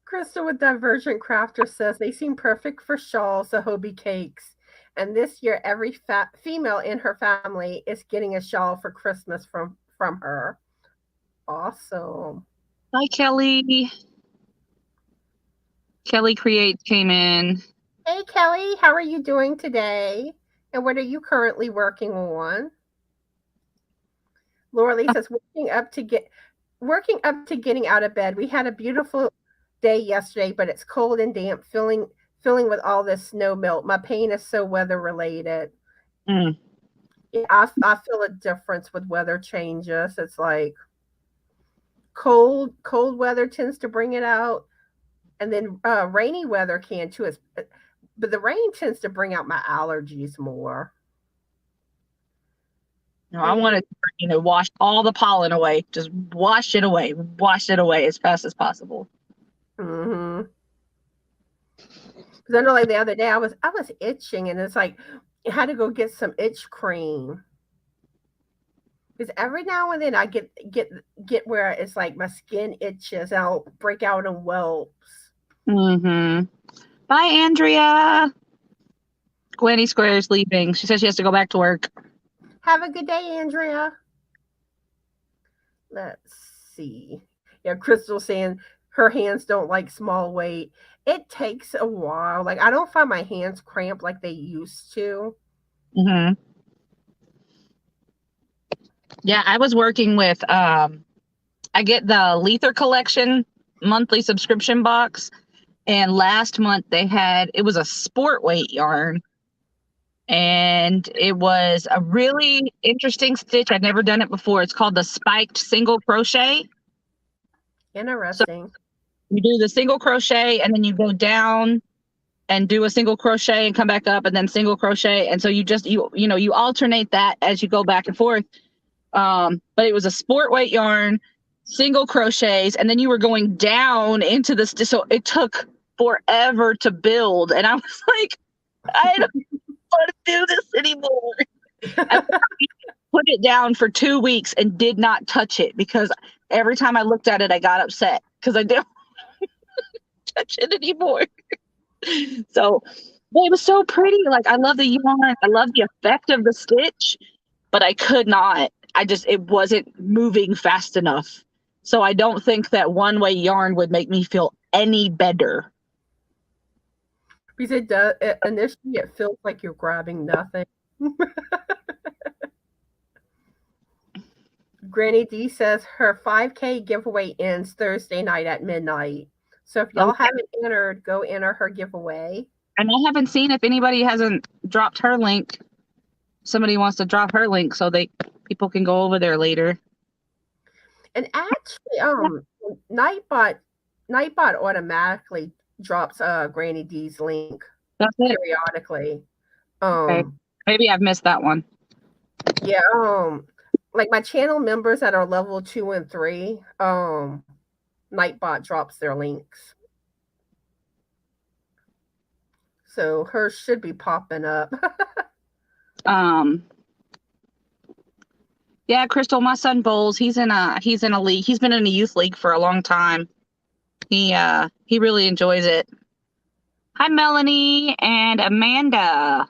Crystal with Divergent Crafter says they seem perfect for shawls, the Hobie cakes. And this year, every female in her family is getting a shawl for Christmas from her. Awesome. Hi, Kelly. Kelly Create came in. Hey, Kelly, how are you doing today? And what are you currently working on? Laura Lee says working up to getting out of bed. We had a beautiful day yesterday, but it's cold and damp, filling with all this snow melt. My pain is so weather related. Yeah, I feel a difference with weather changes. It's like cold weather tends to bring it out, and then rainy weather can too. But the rain tends to bring out my allergies more. No, I want to, wash all the pollen away. Just wash it away as fast as possible. Because I know, like the other day, I was itching, and it's like I had to go get some itch cream. Because every now and then I get where it's like my skin itches, and I'll break out in whelps. Bye, Andrea. Gwenny Square is leaving. She says she has to go back to work. Have a good day, Andrea. Let's see. Yeah, Crystal saying her hands don't like small weight. It takes a while. Like, I don't find my hands cramp like they used to. Yeah, I was working with, I get the Lether Collection monthly subscription box. And last month it was a sport weight yarn. And it was a really interesting stitch. I'd never done it before. It's called the spiked single crochet. Interesting. So you do the single crochet, and then you go down and do a single crochet and come back up, and then single crochet. And so you alternate that as you go back and forth. But it was a sport weight yarn, single crochets, and then you were going down into this. So it took forever to build. And I was like, I don't want to do this anymore. I put it down for 2 weeks and did not touch it, because every time I looked at it, I got upset because I didn't touch it anymore. So it was so pretty. Like, I love the yarn. I love the effect of the stitch, but I could not. It wasn't moving fast enough. So I don't think that one-way yarn would make me feel any better. Because it does. Initially, it feels like you're grabbing nothing. Granny D says her 5K giveaway ends Thursday night at midnight. So if y'all Okay. haven't entered, go enter her giveaway. And I haven't seen if anybody hasn't dropped her link. Somebody wants to drop her link so people can go over there later. And actually, Nightbot automatically drops Granny D's link periodically. Okay. Maybe I've missed that one. Yeah, like my channel members that are level 2 and 3, Nightbot drops their links. So hers should be popping up. Yeah, Crystal, my son bowls. He's in a league. He's been in a youth league for a long time. He really enjoys it. Hi, Melanie and Amanda.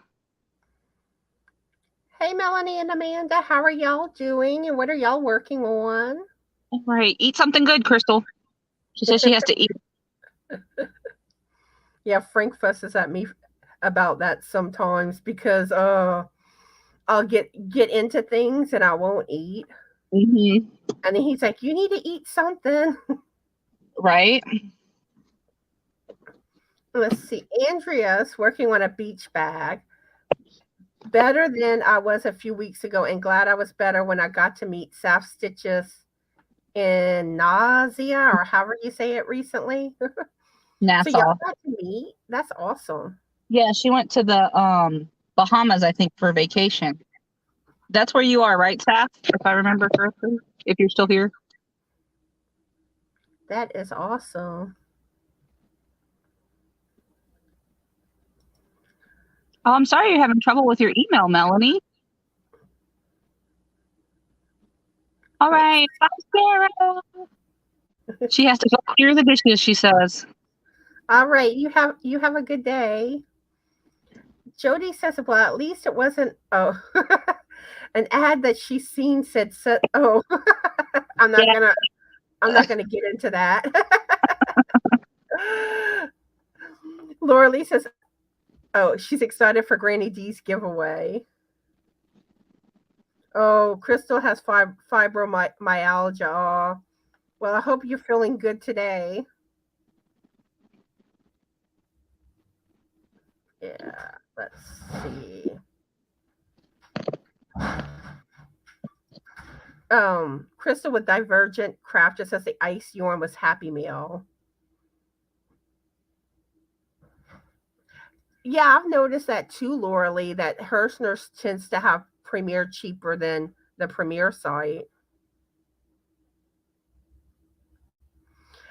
Hey, Melanie and Amanda, how are y'all doing? And what are y'all working on? All right, eat something good, Crystal. She says she has to eat. Yeah, Frank fusses at me about that sometimes because I'll get into things and I won't eat. Mm-hmm. And then he's like, you need to eat something. Right. Let's see. Andrea's working on a beach bag. Better than I was a few weeks ago, and glad I was better when I got to meet Saf Stitches in Nausea, or however you say it, recently. Nassau. So y'all got to meet? That's awesome. Yeah, she went to the Bahamas, I think, for vacation. That's where you are, right, Saf? If I remember correctly, if you're still here. That is awesome. Oh, I'm sorry you're having trouble with your email, Melanie. All right, bye, Sarah. She has to go clear the dishes, she says. All right, you have a good day. Jody says, well, at least it wasn't an ad that she's seen said oh. I'm not gonna get into that. Laura Lee says, oh, she's excited for Granny D's giveaway. Oh, Crystal has fibromyalgia. Oh, well, I hope you're feeling good today. Yeah, let's see. Crystal with Divergent Craft just says the ice yarn was Happy Meal. Yeah, I've noticed that too, Laura Lee, that Hirschner's tends to have Premier cheaper than the Premier site.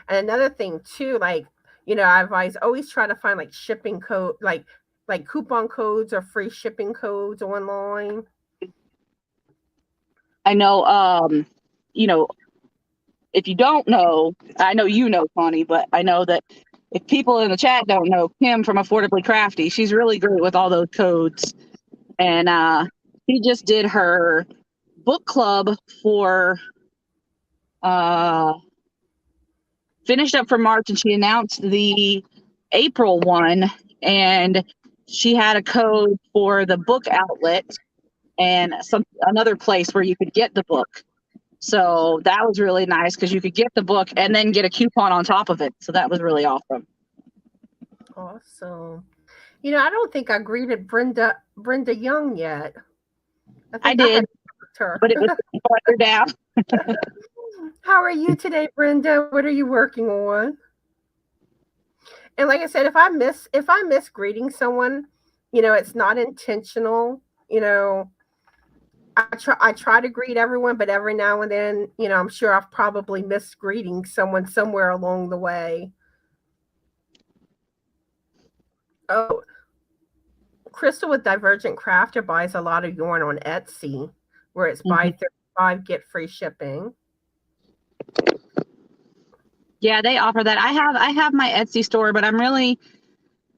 And another thing too, like, I've always try to find like shipping code, like coupon codes or free shipping codes online. I know, if you don't know, I know you know, Connie, but I know that if people in the chat don't know, Kim from Affordably Crafty, she's really great with all those codes. And she just did her book club for finished up for March, and she announced the April one, and she had a code for the book outlet and another place where you could get the book. So that was really nice because you could get the book and then get a coupon on top of it. So that was really awesome. Awesome. I don't think I greeted Brenda Young yet. I did, her. But it was farther down. How are you today, Brenda? What are you working on? And like I said, if I miss greeting someone, it's not intentional. I try to greet everyone, but every now and then, I'm sure I've probably missed greeting someone somewhere along the way. Oh, Crystal with Divergent Crafter buys a lot of yarn on Etsy, where it's buy 35, get free shipping. Yeah, they offer that. I have my Etsy store, but I'm really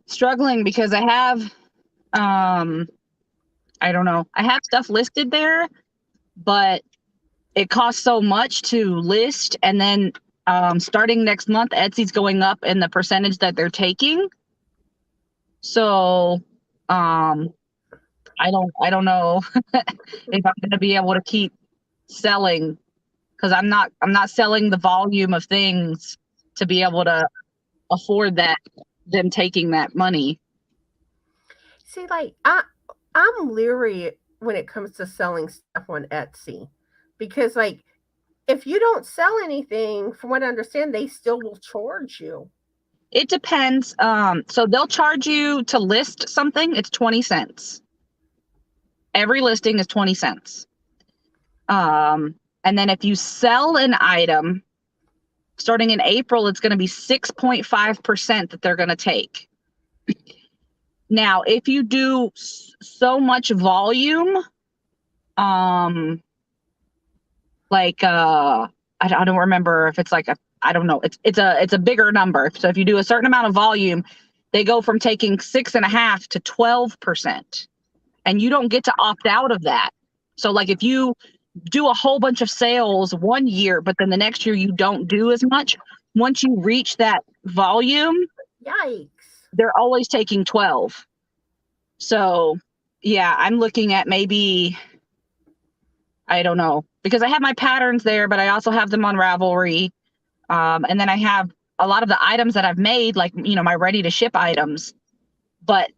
struggling because I have I don't know. I have stuff listed there, but it costs so much to list, and then starting next month, Etsy's going up in the percentage that they're taking. So I don't know if I'm going to be able to keep selling, because I'm not selling the volume of things to be able to afford them taking that money. See, like I'm leery when it comes to selling stuff on Etsy because, like, if you don't sell anything, from what I understand, they still will charge you. It depends. So they'll charge you to list something. It's 20 cents. Every listing is 20 cents. And then if you sell an item, starting in April, it's going to be 6.5% that they're going to take. Now, if you do so much volume, like I don't remember if it's like I don't know. It's a bigger number. So if you do a certain amount of volume, they go from taking 6.5% to 12%, and you don't get to opt out of that. So like if you do a whole bunch of sales one year, but then the next year you don't do as much, once you reach that volume, Yikes. they're always taking 12. So yeah, I'm looking at maybe, I don't know, because I have my patterns there, but I also have them on Ravelry. And then I have a lot of the items that I've made, like, my ready to ship items. But,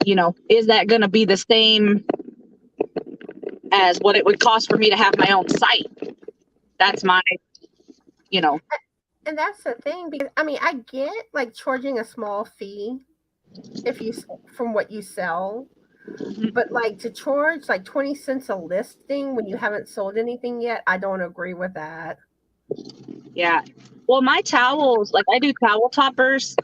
is that going to be the same as what it would cost for me to have my own site? That's my, And that's the thing, because I mean, I get like charging a small fee if you from what you sell, but like to charge like 20 cents a listing when you haven't sold anything yet, I don't agree with that. Yeah. Well, my towels, like I do towel toppers,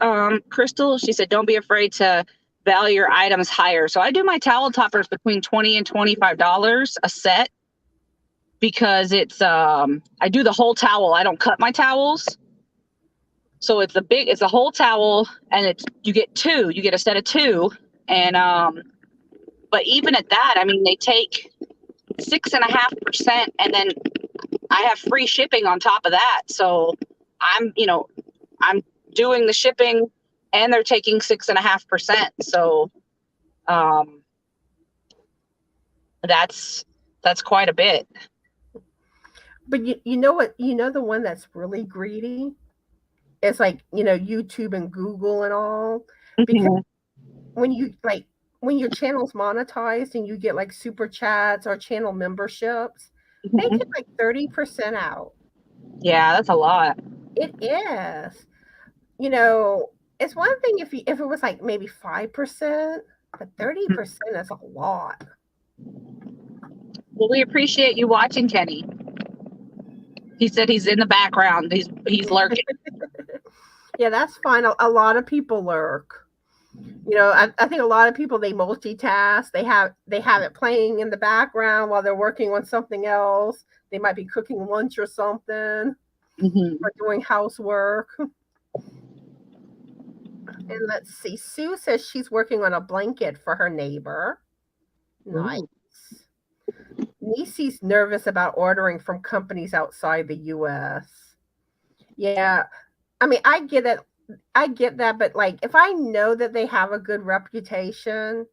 Crystal, she said, don't be afraid to value your items higher. So I do my towel toppers between $20 and $25 a set, because it's, I do the whole towel. I don't cut my towels. So it's a whole towel, and you get a set of two. And, but even at that, I mean, they take 6.5%, and then I have free shipping on top of that. So I'm doing the shipping, and they're taking 6.5%. So, that's quite a bit. But you know what? You know the one that's really greedy? It's like, YouTube and Google and all. Because Mm-hmm. when your channel's monetized and you get like super chats or channel memberships, they Mm-hmm. get like 30% out. Yeah, that's a lot. It is. It's one thing if it was like maybe 5%, but 30% is a lot. Well, we appreciate you watching, Kenny. He said he's in the background. He's lurking. Yeah, that's fine. A lot of people lurk. I think a lot of people, they multitask. They have it playing in the background while they're working on something else. They might be cooking lunch or something, Mm-hmm. or doing housework. And let's see. Sue says she's working on a blanket for her neighbor. Nice. Ooh. Nisi's nervous about ordering from companies outside the US. Yeah. I mean, I get it. I get that, but like if I know that they have a good reputation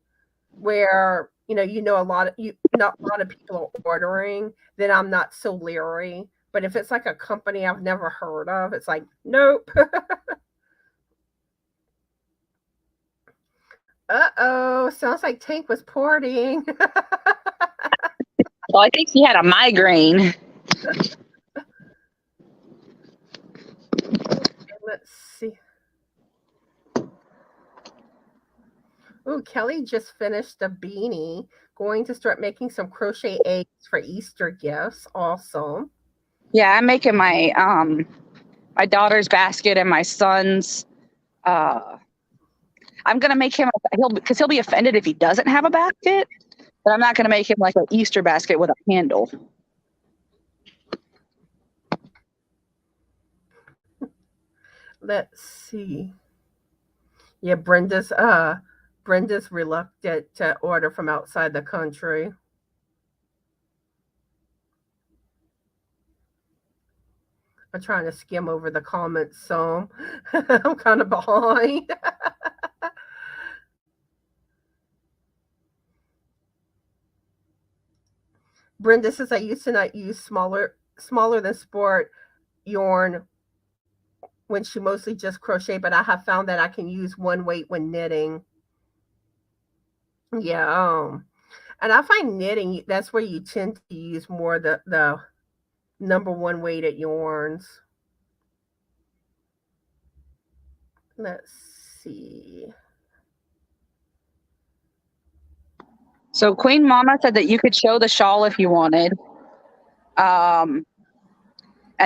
where, a lot of not a lot of people are ordering, then I'm not so leery. But if it's like a company I've never heard of, it's like, nope. Uh-oh, sounds like Tank was partying. Well, I think he had a migraine. Let's see. Ooh, Kelly just finished a beanie. Going to start making some crochet eggs for Easter gifts. Awesome. Yeah, I'm making my daughter's basket and my son's. I'm gonna make him, because he'll be offended if he doesn't have a basket. But I'm not gonna make him like an Easter basket with a handle. Let's see. Yeah, Brenda's reluctant to order from outside the country. I'm trying to skim over the comments some. I'm kind of behind. Brenda says, I used to not use smaller than sport yarn when she mostly just crochet, but I have found that I can use one weight when knitting. Yeah, and I find knitting, that's where you tend to use more the number one weighted yarns. Let's see. So Queen Mama said that you could show the shawl if you wanted. And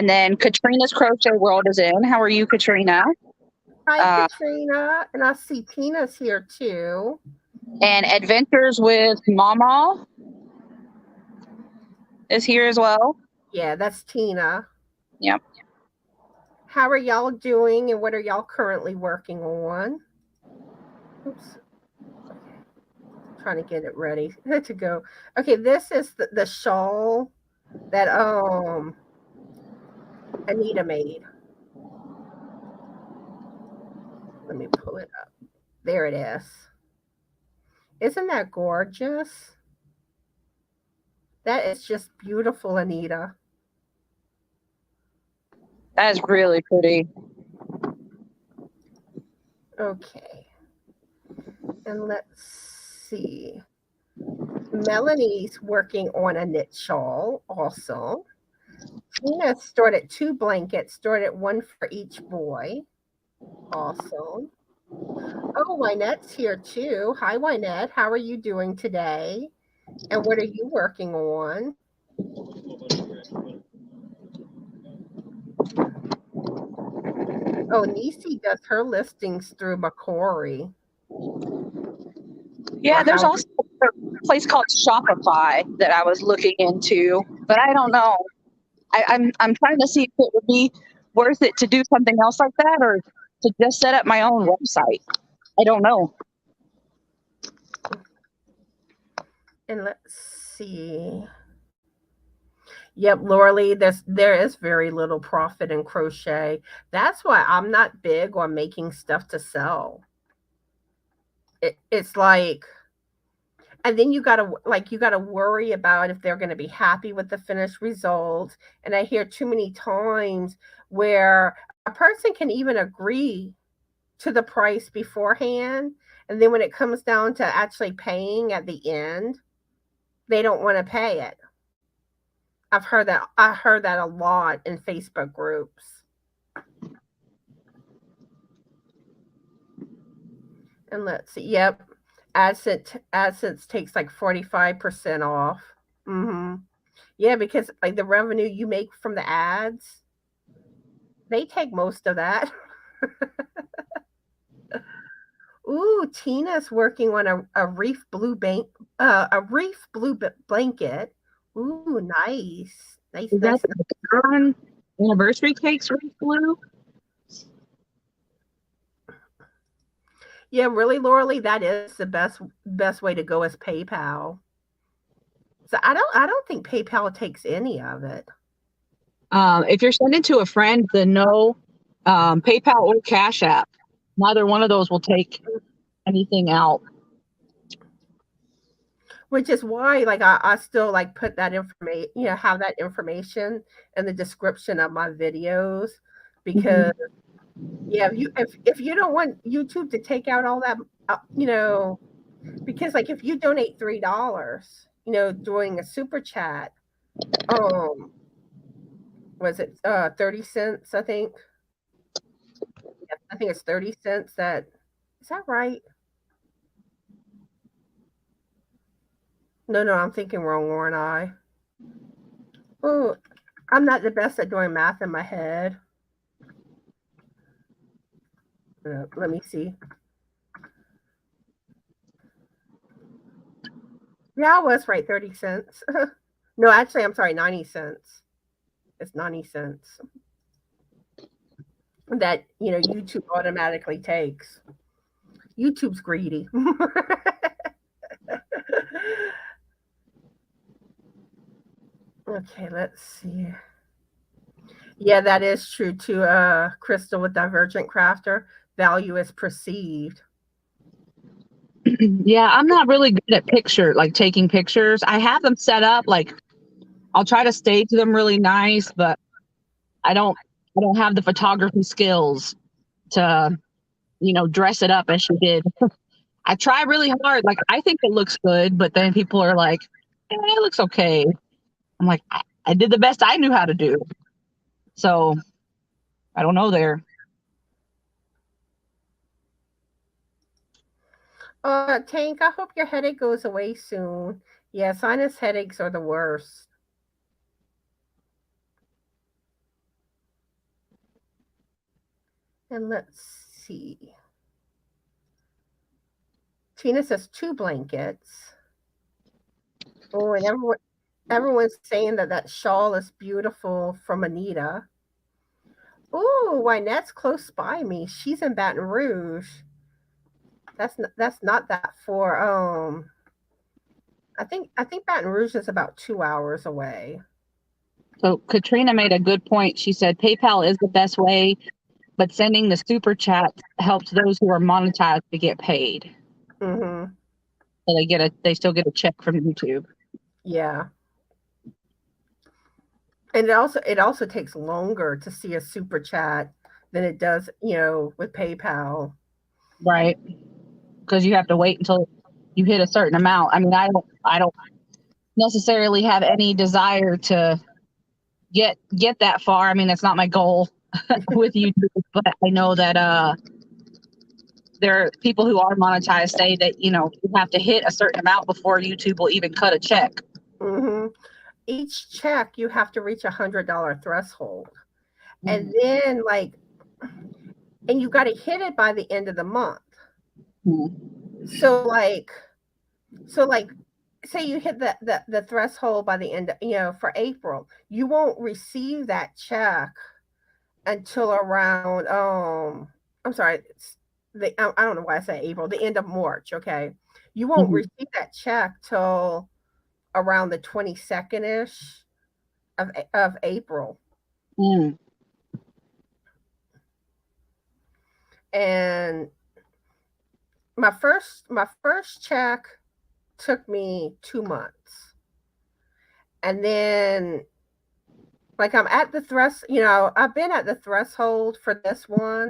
then Katrina's Crochet World is in. How are you, Katrina? Hi, Katrina. And I see Tina's here too. And Adventures with Mama is here as well. Yeah, that's Tina. Yep. How are y'all doing and what are y'all currently working on? Oops. Okay. Trying to get it ready to go. Okay, this is the shawl that Anita made. Let me pull it up. There it is. Isn't that gorgeous? That is just beautiful, Anita. That is really pretty. Okay. And let's see. Melanie's working on a knit shawl also. Tina started 2 blankets, started 1 for each boy. Also. Oh, Wynette's here too. Hi, Wynette. How are you doing today? And what are you working on? Oh, Nisi does her listings through Macquarie. Yeah, there's also a place called Shopify that I was looking into, but I don't know. I'm trying to see if it would be worth it to do something else like that or to just set up my own website. I don't know. And let's see. Yep, Laura Lee, there is very little profit in crochet. That's why I'm not big on making stuff to sell. It's like, and then you gotta worry about if they're gonna be happy with the finished result. And I hear too many times where a person can even agree to the price beforehand, and then when it comes down to actually paying at the end, they don't want to pay it. I heard that a lot in Facebook groups. And let's see. Yep. AdSense takes like 45% off. Yeah, because like the revenue you make from the ads, they take most of that. Ooh, Tina's working on a reef blue blanket. Ooh, nice. Nice, Is nice. that the anniversary cakes reef blue? Yeah, really, Laura Lee, that is the best way to go is PayPal. So I don't think PayPal takes any of it. If you're sending to a friend, then no, PayPal or Cash App. Neither one of those will take anything out. Which is why, like, I still like put that information, have that information in the description of my videos, because yeah, if you don't want YouTube to take out all that, because like if you donate $3, during a super chat, was it 30 cents? I think. Yeah, I think it's 30 cents. Is that right? No, I'm thinking wrong, aren't I? Oh, I'm not the best at doing math in my head. Let me see. Yeah, I was right, 30 cents. No, actually, I'm sorry, 90 cents. It's 90 cents that, YouTube automatically takes. YouTube's greedy. Okay, let's see. Yeah, that is true too, Crystal, with Divergent Crafter. Value is perceived. Yeah, I'm not really good at taking pictures. I have them set up like I'll try to stage them really nice, but I don't have the photography skills to, dress it up as she did. I try really hard. Like, I think it looks good, but then people are like, it looks okay. I'm like, I did the best I knew how to do. So I don't know there. Tank, I hope your headache goes away soon. Yeah, sinus headaches are the worst. And let's see. Tina says 2 blankets. Oh, and everyone's saying that shawl is beautiful from Anita. Oh, Wynette's close by me. She's in Baton Rouge. That's not that far. I think Baton Rouge is about 2 hours away. So Katrina made a good point. She said PayPal is the best way, but sending the super chat helps those who are monetized to get paid. Mm-hmm. So they still get a check from YouTube. Yeah. And it also takes longer to see a super chat than it does, with PayPal. Right. Because you have to wait until you hit a certain amount. I mean, I don't necessarily have any desire to get that far. I mean, that's not my goal with YouTube, but I know that there are people who are monetized say that, you have to hit a certain amount before YouTube will even cut a check. Mm-hmm. Each check you have to reach $100 threshold. And then and you got to hit it by the end of the month. So say you hit the threshold by the end for April, you won't receive that check until around I'm sorry, I don't know why I say April, the end of March. Okay, you won't receive that check till around the 22nd ish of April. And my first check took me 2 months, and then I'm at the I've been at the threshold for this one,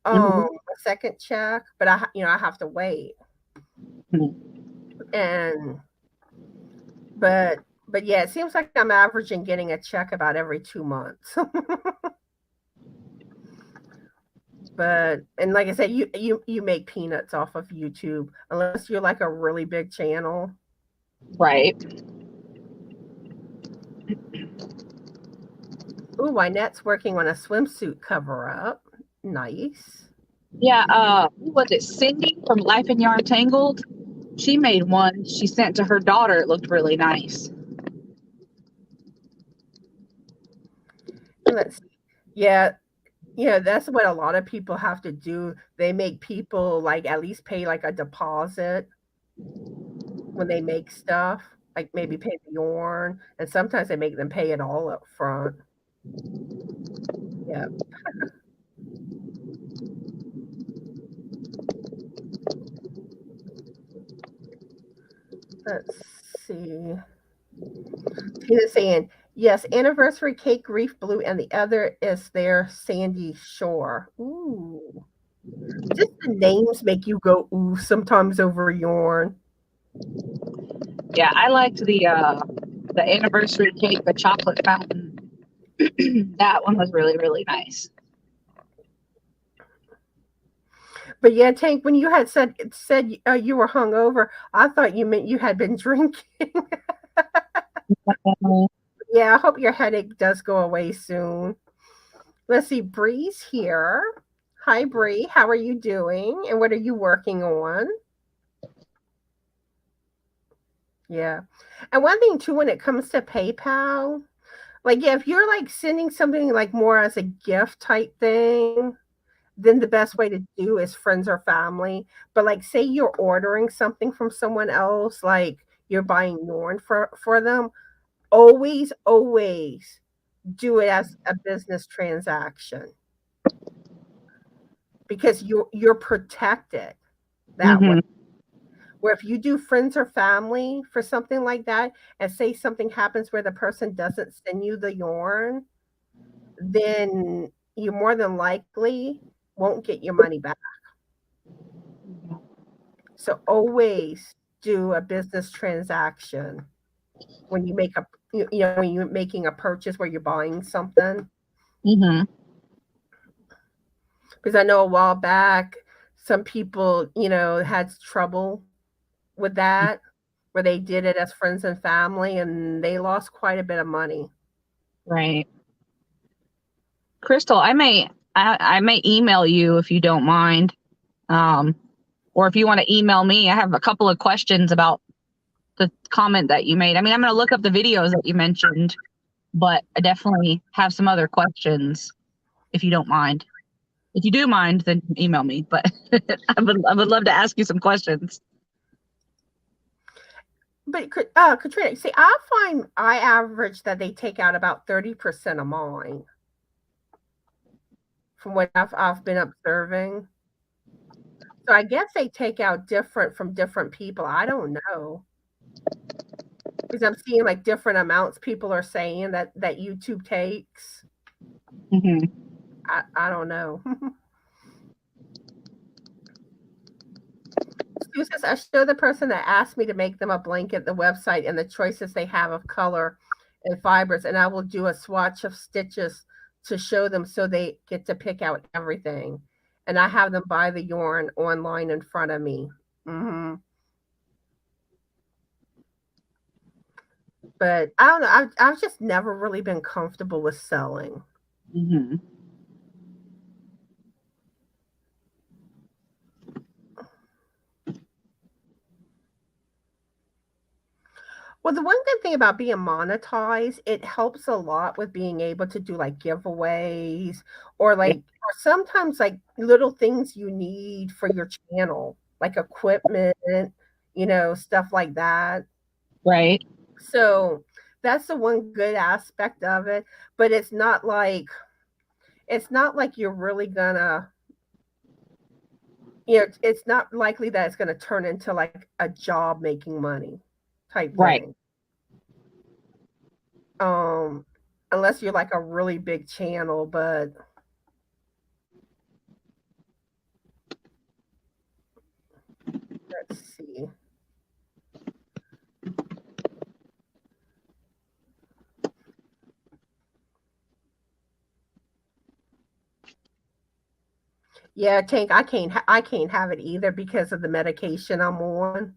a second check, but I have to wait. And but yeah, it seems like I'm averaging getting a check about every 2 months. And like I said, you make peanuts off of YouTube unless you're like a really big channel. Right. Ooh, Wynette's working on a swimsuit cover up. Nice. Yeah, who was it? Cindy from Life in Yarn Tangled. She made one. She sent to her daughter. It looked really nice. And let's see. Yeah, that's what a lot of people have to do. They make people at least pay a deposit when they make stuff, like maybe pay the yarn, and sometimes they make them pay it all up front. Yeah. Let's see. Tina's saying, yes, anniversary cake reef blue, and the other is their sandy shore. Ooh. Just the names make you go ooh sometimes over yarn. Yeah, I liked the anniversary cake, the chocolate fountain. That one was really, really nice. But yeah, Tank, when you had said you were hungover, I thought you meant you had been drinking. Yeah, I hope your headache does go away soon. Let's see, Bree's here. Hi, Bree. How are you doing? And what are you working on? Yeah. And one thing too, when it comes to PayPal, yeah, if you're sending something more as a gift type thing, then the best way to do is friends or family. But say you're ordering something from someone else, like you're buying yarn for them, always do it as a business transaction, because you're protected that way. Where if you do friends or family for something like that, and say something happens where the person doesn't send you the yarn, then you more than likely won't get your money back. So always do a business transaction when you make a when you're making a purchase where you're buying something. Mm-hmm. Because I know a while back some people, had trouble with that, where they did it as friends and family and they lost quite a bit of money. Right. Crystal, I may email you if you don't mind. Or if you want to email me, I have a couple of questions about the comment that you made. I mean, I'm going to look up the videos that you mentioned, but I definitely have some other questions if you don't mind. If you do mind, then email me, but I would love to ask you some questions. But Katrina, see, I find I average that they take out about 30% of mine from what I've been observing. So I guess they take out different from different people. I don't know. Because I'm seeing like different amounts people are saying that YouTube takes. Mm-hmm. I don't know. Stu says, I show the person that asked me to make them a blanket, the website, and the choices they have of color and fibers, and I will do a swatch of stitches to show them so they get to pick out everything. And I have them buy the yarn online in front of me. Hmm. But I don't know. I've just never really been comfortable with selling. Mm-hmm. Well, the one good thing about being monetized, it helps a lot with being able to do like giveaways or Yeah. or sometimes like little things you need for your channel, like equipment, stuff like that. Right. So that's the one good aspect of it, but it's not like you're really gonna, it's not likely that it's gonna turn into like a job making money type Right. thing. Um, unless you're like a really big channel, but let's see. Yeah, Tank, I can't have it either because of the medication I'm on.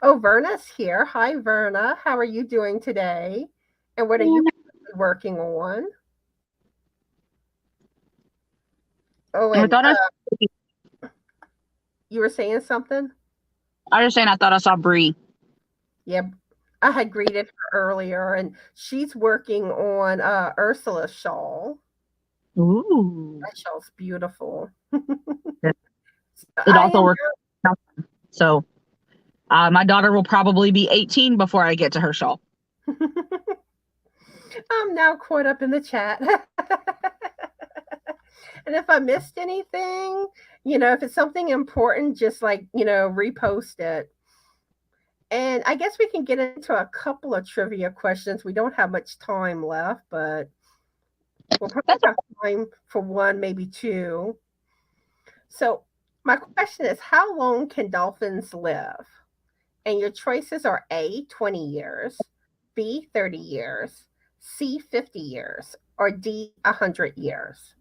Oh, Verna's here. Hi, Verna. How are you doing today? And what are you working on? Oh, I and thought you were saying something? I was saying I thought I saw Bree. Yeah, I had greeted her earlier, and she's working on Ursula's shawl. Ooh. That shawl's beautiful. It I also am. works. So my daughter will probably be 18 before I get to her shawl. I'm now caught up in the chat. And if I missed anything, if it's something important, just like, repost it. And I guess we can get into a couple of trivia questions. We don't have much time left, but we'll probably have time for one, maybe two. So, my question is, how long can dolphins live? And your choices are A, 20 years, B, 30 years, C, 50 years, or D, 100 years.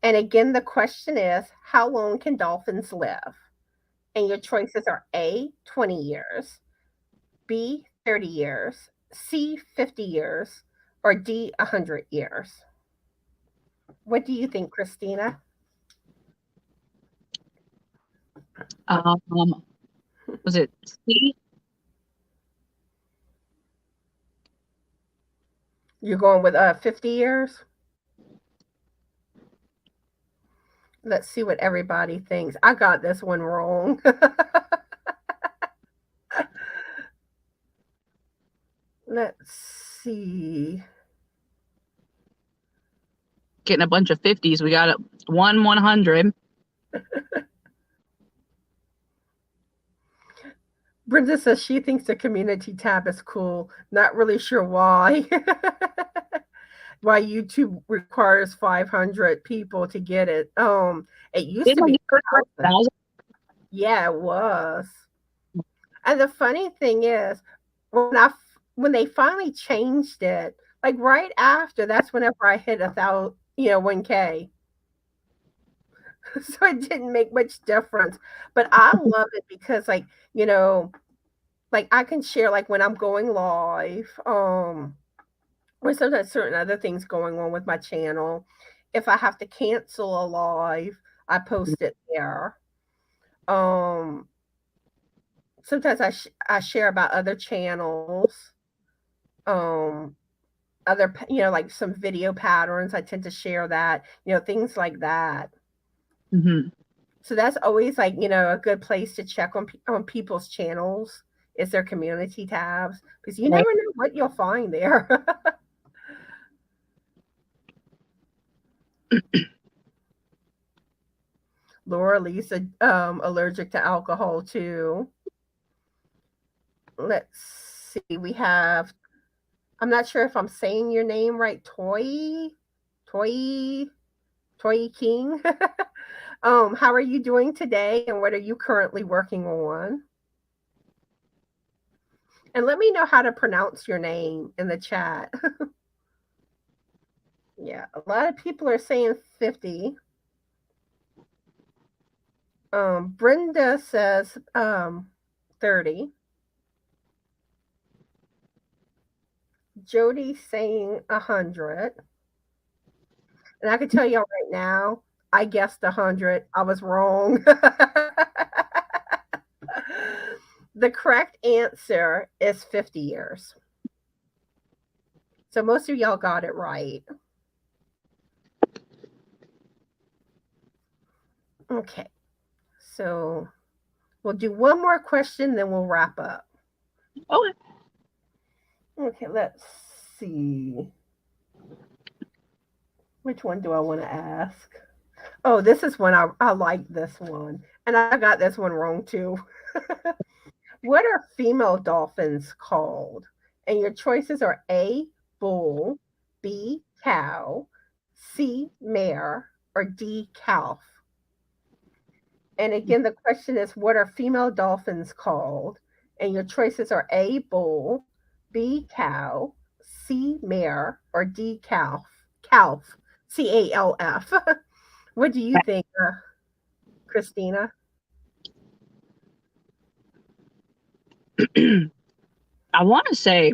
And again, the question is, how long can dolphins live? And your choices are A, 20 years, B, 30 years, C, 50 years, or D, 100 years. What do you think, Christina? Um, was it C? You're going with 50 years? Let's see what everybody thinks. I got this one wrong. Let's see. Getting a bunch of 50s. We got 100. Brenda says she thinks the community tab is cool. Not really sure why. Why YouTube requires 500 people to get it. It used to Didn't be you first like 1,000. Yeah, it was. And the funny thing is, when they finally changed it, like right after, that's whenever I hit 1,000, 1K. So it didn't make much difference. But I love it because, like, you know, like I can share like when I'm going live, or sometimes certain other things going on with my channel. If I have to cancel a live, I post it there. Um, Sometimes I share about other channels, um, like some video patterns. I tend to share that, things like that. Mm-hmm. So that's always like, a good place to check on people's channels is their community tabs because you Right. never know what you'll find there. Laura Lisa, allergic to alcohol too. Let's see. We have. I'm not sure if I'm saying your name right. Toy, Toy King. How are you doing today, and what are you currently working on? And let me know how to pronounce your name in the chat. Yeah, a lot of people are saying 50. Brenda says 30. Jody's saying 100. And I can tell y'all right now, I guessed 100. I was wrong. The correct answer is 50 years. So most of y'all got it right. Okay. So we'll do one more question, then we'll wrap up. Okay. Okay, let's see. Which one do I want to ask? Oh, this is one I like this one. And I got this one wrong too. What are female dolphins called? And your choices are A, bull, B, cow, C, mare, or D, calf. And again, the question is, what are female dolphins called? And your choices are A, bull, B, cow, C, mare, or D, calf. Calf, CALF. What do you think, Christina? I want to say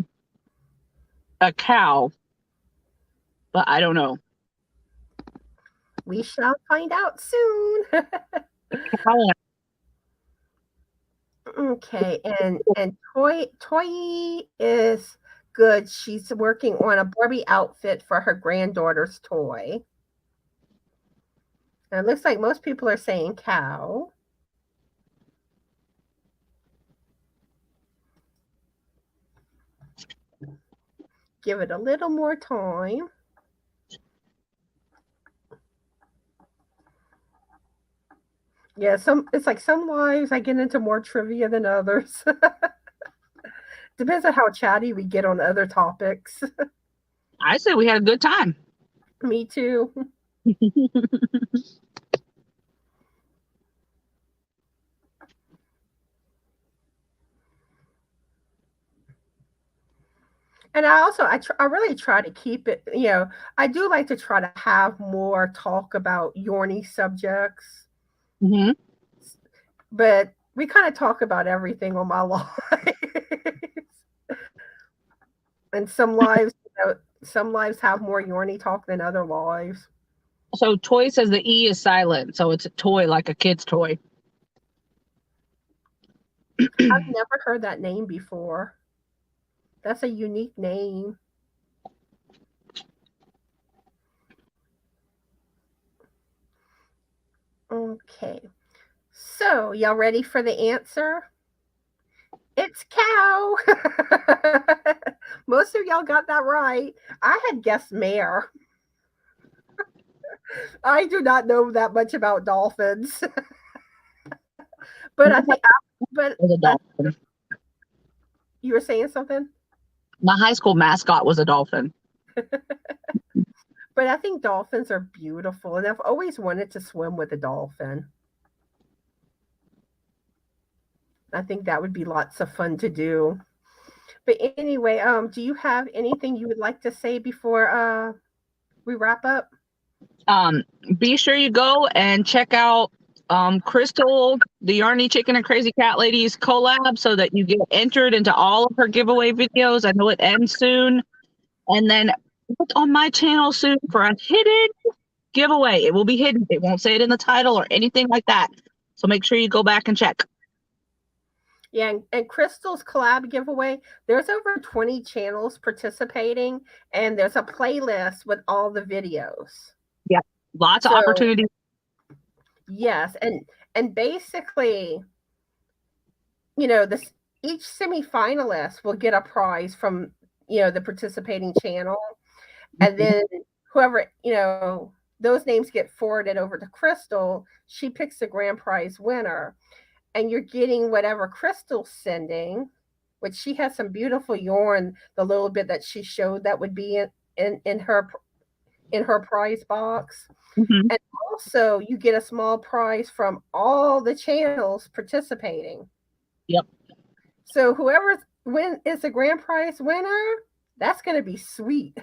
a cow, but I don't know. We shall find out soon. Cow. Okay, and Toy is good. She's working on a Barbie outfit for her granddaughter's toy. And it looks like most people are saying cow. Give it a little more time. Yeah, it's like some lives I get into more trivia than others. Depends on how chatty we get on other topics. I said we had a good time. Me too. And I really try to keep it, I do like to try to have more talk about Yorny subjects, Mm-hmm. but we kind of talk about everything on my live. And some lives have more Yorny talk than other lives. So toy says the E is silent, so it's a toy like a kid's toy. I've never heard that name before. That's a unique name. Okay. So, y'all ready for the answer? It's cow. Most of y'all got that right. I had guessed mare. I do not know that much about dolphins, but I think, but It's a dolphin. You were saying something? My high school mascot was a dolphin. But I think dolphins are beautiful, and I've always wanted to swim with a dolphin. I think that would be lots of fun to do. But anyway, do you have anything you would like to say before we wrap up? Be sure you go and check out Crystal, the Yarny Chicken and Crazy Cat Ladies collab so that you get entered into all of her giveaway videos. I know it ends soon. And then look on my channel soon for a hidden giveaway. It will be hidden. It won't say it in the title or anything like that. So make sure you go back and check. Yeah, and Crystal's collab giveaway, there's over 20 channels participating, and there's a playlist with all the videos. Yeah, lots of opportunities. Yes, and basically, you know, each semifinalist will get a prize from, you know, the participating channel, and then whoever, you know, those names get forwarded over to Crystal. She picks the grand prize winner, and you're getting whatever Crystal's sending, which she has some beautiful yarn. The little bit that she showed that would be in her prize box. Mm-hmm. And also you get a small prize from all the channels participating. Yep. So whoever's is the grand prize winner, that's going to be sweet.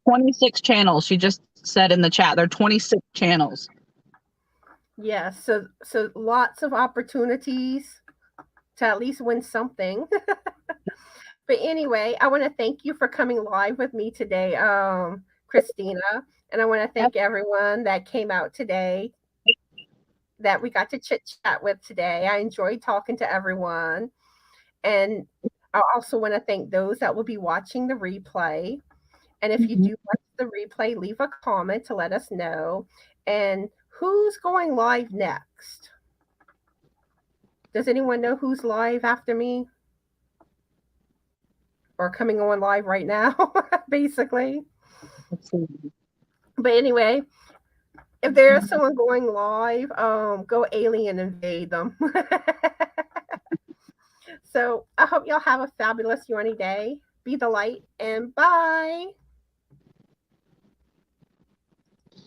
26 channels. She just said in the chat there are 26 channels. Yeah, so lots of opportunities to at least win something. But anyway, I want to thank you for coming live with me today, Christina. And I want to thank everyone that came out today, that we got to chit chat with today. I enjoyed talking to everyone. And I also want to thank those that will be watching the replay. And if you do watch the replay, leave a comment to let us know. And who's going live next? Does anyone know who's live after me? Or coming on live right now, basically. But anyway, if there's someone going live, go alien invade them. So I hope y'all have a fabulous yarny day. Be the light, and bye.